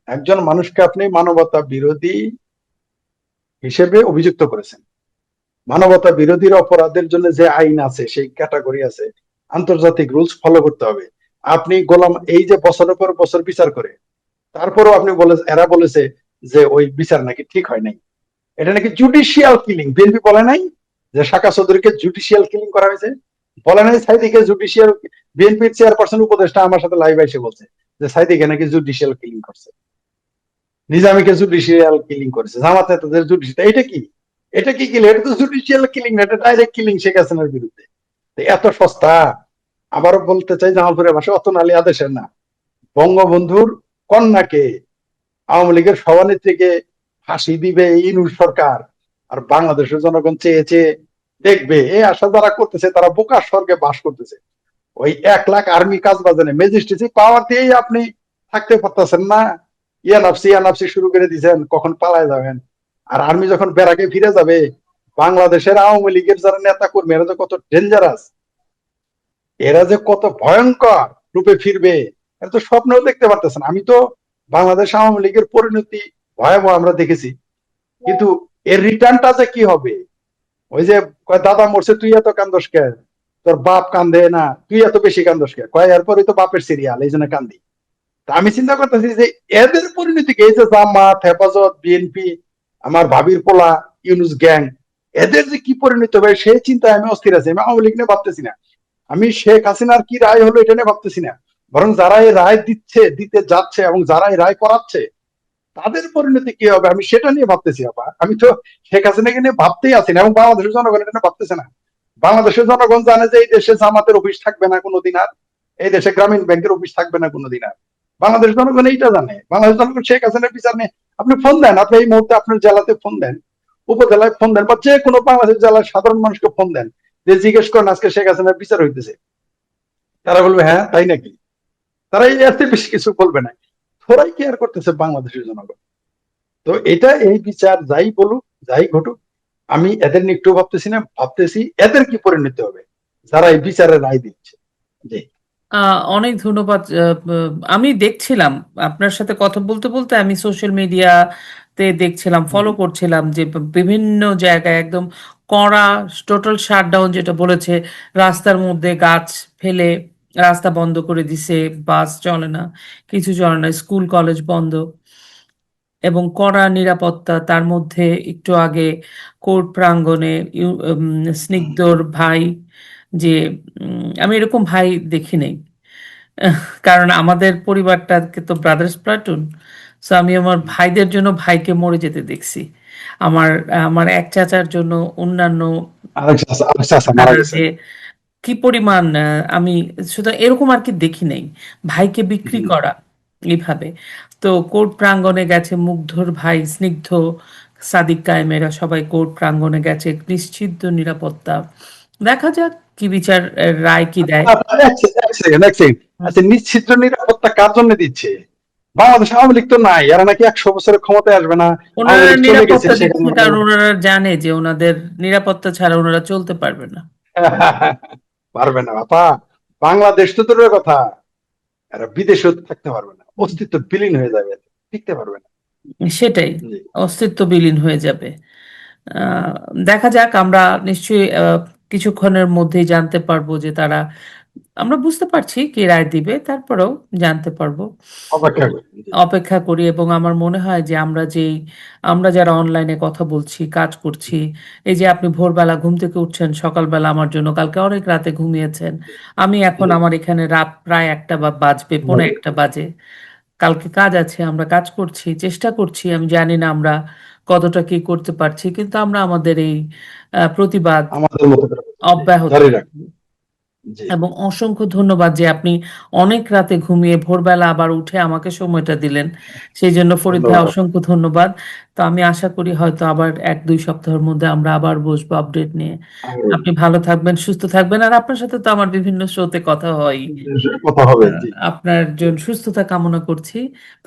একজন মানুষকে আপনি মানবতা বিরোধী হিসেবে অভিযুক্ত করেছেন। মানবতা বিরোধীর অপরাধের জন্য যে আইন আছে, সেই ক্যাটাগরি আছে, আন্তর্জাতিক রুলস ফলো করতে হবে। আপনি গোলাম, এই যে বছরের পর বছর বিচার করে, তারপরেও আপনি বলে, এরা বলেছে যে ওই বিচার নাকি ঠিক হয় নাই, এটা নাকি জুডিশিয়াল কিলিং। বিএনপি বলে নাই যে সাকা চৌধুরীকে জুডিশিয়াল কিলিং করা হয়েছে? বলে নাই সাইদিকে জুডিশিয়াল? বিএনপির চেয়ারপারসন উপদেষ্টা আমার সাথে লাইভ এসে বলছে যে সাইদিকে নাকি জুডিশিয়াল কিলিং করছে, নিজামীকে জুডিশিয়াল কিলিং করেছে, জামাত নেতাদের জুডিশিয়াল। এটা কি? এটা কি কিলিং? এটা তো জুডিশিয়াল কিলিং না, এটা ডাইরেক্ট কিলিং শেখ হাসিনার বিরুদ্ধে। এত সস্তা। আবারও বলতে চাই, জামালপুরের ভাষা অত নালী আদেশের না। বঙ্গবন্ধুর কন্যাকে, আওয়ামী লীগের সভানেত্রীকে ফাঁসি দিবে ইনুর সরকার, আর বাংলাদেশের জনগণ চেয়ে চেয়ে দেখবে, এই আশা যারা করতেছে তারা বোকার স্বর্গে বাস করতেছে। ওই 1 লাখ আর্মি কাজ বাজানে ম্যাজিস্ট্রেসি পাওয়ার দিয়েই আপনি থাকতে পারতেছেন না। ইয়ানাফসি ইয়ানাফসি শুরু করে দিয়েছেন, কখন পালায় যাবেন। আর আর্মি যখন বেড়াকে ফিরে যাবে, বাংলাদেশের আওয়ামী লীগের যারা নেতা কর্মী এরা যে কত ডেঞ্জারাস, এরা যে কত ভয়ঙ্কর রূপে ফিরবে, এরা তো স্বপ্নেও দেখতে পারতেছেন। আমি তো বাংলাদেশ আওয়ামী লীগের পরিণতি ভয়াবহ আমরা দেখেছি, কিন্তু এর রিটার্নটা যে কি হবে। ওই যে কয় দাদা মরছে তুই এত কান্দস কে, তোর বাপ কান্দে না তুই এত বেশি কান্দস কে, কয় এরপরই তো বাপের সিরিয়াল, এই জন্য কান্দি। তা আমি চিন্তা করতেছি যে এদের পরিণতি কি, এই যে জামাত, হেফাজত, বিএনপি, আমার ভাবির পোলা, ইউনুস গ্যাং, এদের যে কি পরিণতি হবে সেই চিন্তায় আমি অস্থির আছি। আমি আওয়ামী লীগ নিয়ে ভাবতেছি না, আমি শেখ হাসিনার কি রায় হলো এটা নিয়ে ভাবতেছি না, বরং যারা এই রায় দিচ্ছে, দিতে যাচ্ছে এবং যারা এই রায় করাচ্ছে তাদের পরিণতি কি হবে আমি সেটা নিয়ে ভাবতেছি। আপা, আমি তো শেখ হাসিনাকে নিয়ে ভাবতেই আছি না, এবং বাংলাদেশের জনগণ এটা নিয়ে ভাবতেছে না। বাংলাদেশের জনগণ জানে যে এই দেশে জামাতের অফিস থাকবে না কোনোদিন আর, এই দেশে গ্রামীণ ব্যাংকের অফিস থাকবে না কোনোদিন আর। বাংলাদেশ জনগণ এইটা জানে। বাংলাদেশ জনগণ শেখ হাসিনার বিচার নিয়ে, আপনি ফোন দেন, আপনি এই মুহূর্তে আপনার জেলাতে ফোন দেন, উপজেলায় ফোন দেন, বা যে কোনো বাংলাদেশ জেলার সাধারণ মানুষকে ফোন দেন, যে জিজ্ঞেস করেন আজকে শেখ হাসিনার বিচার হইতেছে, তারা বলবে হ্যাঁ তাই নাকি। তারা এই এর বেশি কিছু বলবে না। থোড়াই কেয়ার করতেছে বাংলাদেশের জনগণ। তো এটা, এই বিচার যাই বলুক, যাই ঘটুক, আমি এদের নিয়ে একটু ভাবতেছি না, ভাবতেছি এদের কি পরিণতি হবে যারা এই বিচারের রায় দিচ্ছে। জি। অনেক ধন্যবাদ। আমি দেখছিলাম আপনার সাথে কথা বলতে বলতে, আমি সোশ্যাল মিডিয়াতে দেখছিলাম, ফলো করছিলাম যে বিভিন্ন জায়গায় একদম কড়া টোটাল শাটডাউন যেটা বলেছে, রাস্তার মধ্যে গাছ ফেলে রাস্তা বন্ধ করে দিছে, বাস চলে না, কিছু চলে না, স্কুল কলেজ বন্ধ এবং কড়া নিরাপত্তা। তার মধ্যে একটু আগে কোর্ট প্রাঙ্গণে স্নিগ্ধর ভাই, যে আমি এরকম ভাই দেখি নাই। কারণ আমাদের পরিবারটাকে তো ব্রাদার্স প্লাটুন, সো আমি আমার ভাইদের জন্য ভাইকে মরে যেতে দেখছি। আমার আমার এক চাচার জন্য অন্যান্য আরেক চাচা মারা দাদা গেছে। যে কি পরিমাণ, আমি শুধু এরকম আর কি দেখি নাই, ভাইকে বিক্রি হুম। করা এইভাবে। তো কোর্ট প্রাঙ্গণে গেছে মুগ্ধর ভাই, স্নিগ্ধ, সাদিক কায়েমেরা সবাই কোর্ট প্রাঙ্গণে গেছে, নিশ্চিত নিরাপত্তা। দেখা যাক কি বিচার, রায় কি দেয়। আচ্ছা, নিশ্চিত নিরাপত্তা কার জন্য দিচ্ছে? বাংলাদেশ আওয়ামী লীগ তো নাই, এরা নাকি 100 বছরের ক্ষমতায় আসবে না, আওয়ামী ওনারা লীগ চলে গেছে নিরাপত্তা সেখানে। দিচ্ছে কারণ ওনারা জানে যে ওনাদের নিরাপত্তা ছাড়া ওনারা চলতে পারবে না। পারবে না বাপা, বাংলাদেশ তো দূরের কথা, এরা বিদেশেও থাকতে পারবে না, অস্তিত্ব বিলীন হয়ে যাবে, টিকতে পারবে না। সেটাই, জি। অস্তিত্ব বিলীন হয়ে যাবে। আহ, দেখা যাক, আমরা নিশ্চয়ই কিছুক্ষণের মধ্যেই জানতে পারবো যে তারা, আমরা বুঝতে পারছি কি রায় দিবে, তারপরেও জানতে পারবো। অপেক্ষা করি। জি। অপেক্ষা করি, এবং আমার মনে হয় যে আমরা যারা অনলাইনে কথা বলছি, কাজ করছি, এই যে আপনি ভোরবেলা ঘুম থেকে উঠছেন, সকালবেলা আমার জন্য কালকে অনেক রাতে ঘুমিয়েছেন, আমি এখন জি। আমার এখানে রাত প্রায় একটা বা বাজবে, পৌনে একটা বাজে, কালকে কাজ আছে, আমরা কাজ করছি, চেষ্টা করছি, আমি জানি না আমরা কতটা কি করতে পারছি, কিন্তু আমরা আমাদের এই প্রতিবাদ আমাদের মতো করে অব্যাহত জারি রাখ। রাখবো। জি। এবং অসংখ্য ধন্যবাদ যে আপনি অনেক রাতে ঘুমিয়ে ভোরবেলা আবার উঠে আমাকে সময়টা দিলেন, সেই জন্য ফরিদ ভাই ধন্যবাদ। অসংখ্য ধন্যবাদ। তো আমি আশা করি হয়তো আবার 1-2 সপ্তাহের মধ্যে আমরা আবার বসবো আপডেট নিয়ে। আপনার আপনি ভালো থাকবেন, সুস্থ থাকবেন, আর আপনার সাথে তো আমার বিভিন্ন শোতে কথা হয়। কথা হবে। জি। আপনার জি। জন্য সুস্থতা কামনা করছি।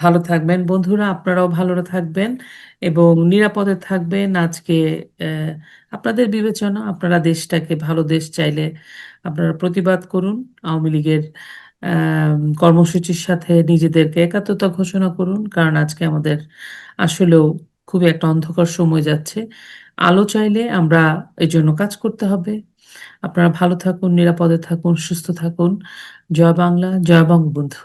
ভালো থাকবেন বন্ধুরা, আপনারাও ভালো থাকবেন এবং নিরাপদে থাকবেন। আজকে আহ, আপনাদের বিবেচনা, আপনারা দেশটাকে ভালো দেশ চাইলে আপনারা প্রতিবাদ করুন, আওয়ামী লীগের কর্মসূচির সাথে নিজেদেরকে একাত্মতা ঘোষণা করুন, কারণ আজকে আমাদের আসলেও খুবই একটা অন্ধকার সময় যাচ্ছে। আলো চাইলে আমরা এই জন্য কাজ করতে হবে। আপনারা ভালো থাকুন, নিরাপদে থাকুন, সুস্থ থাকুন। জয় বাংলা, জয় বঙ্গবন্ধু।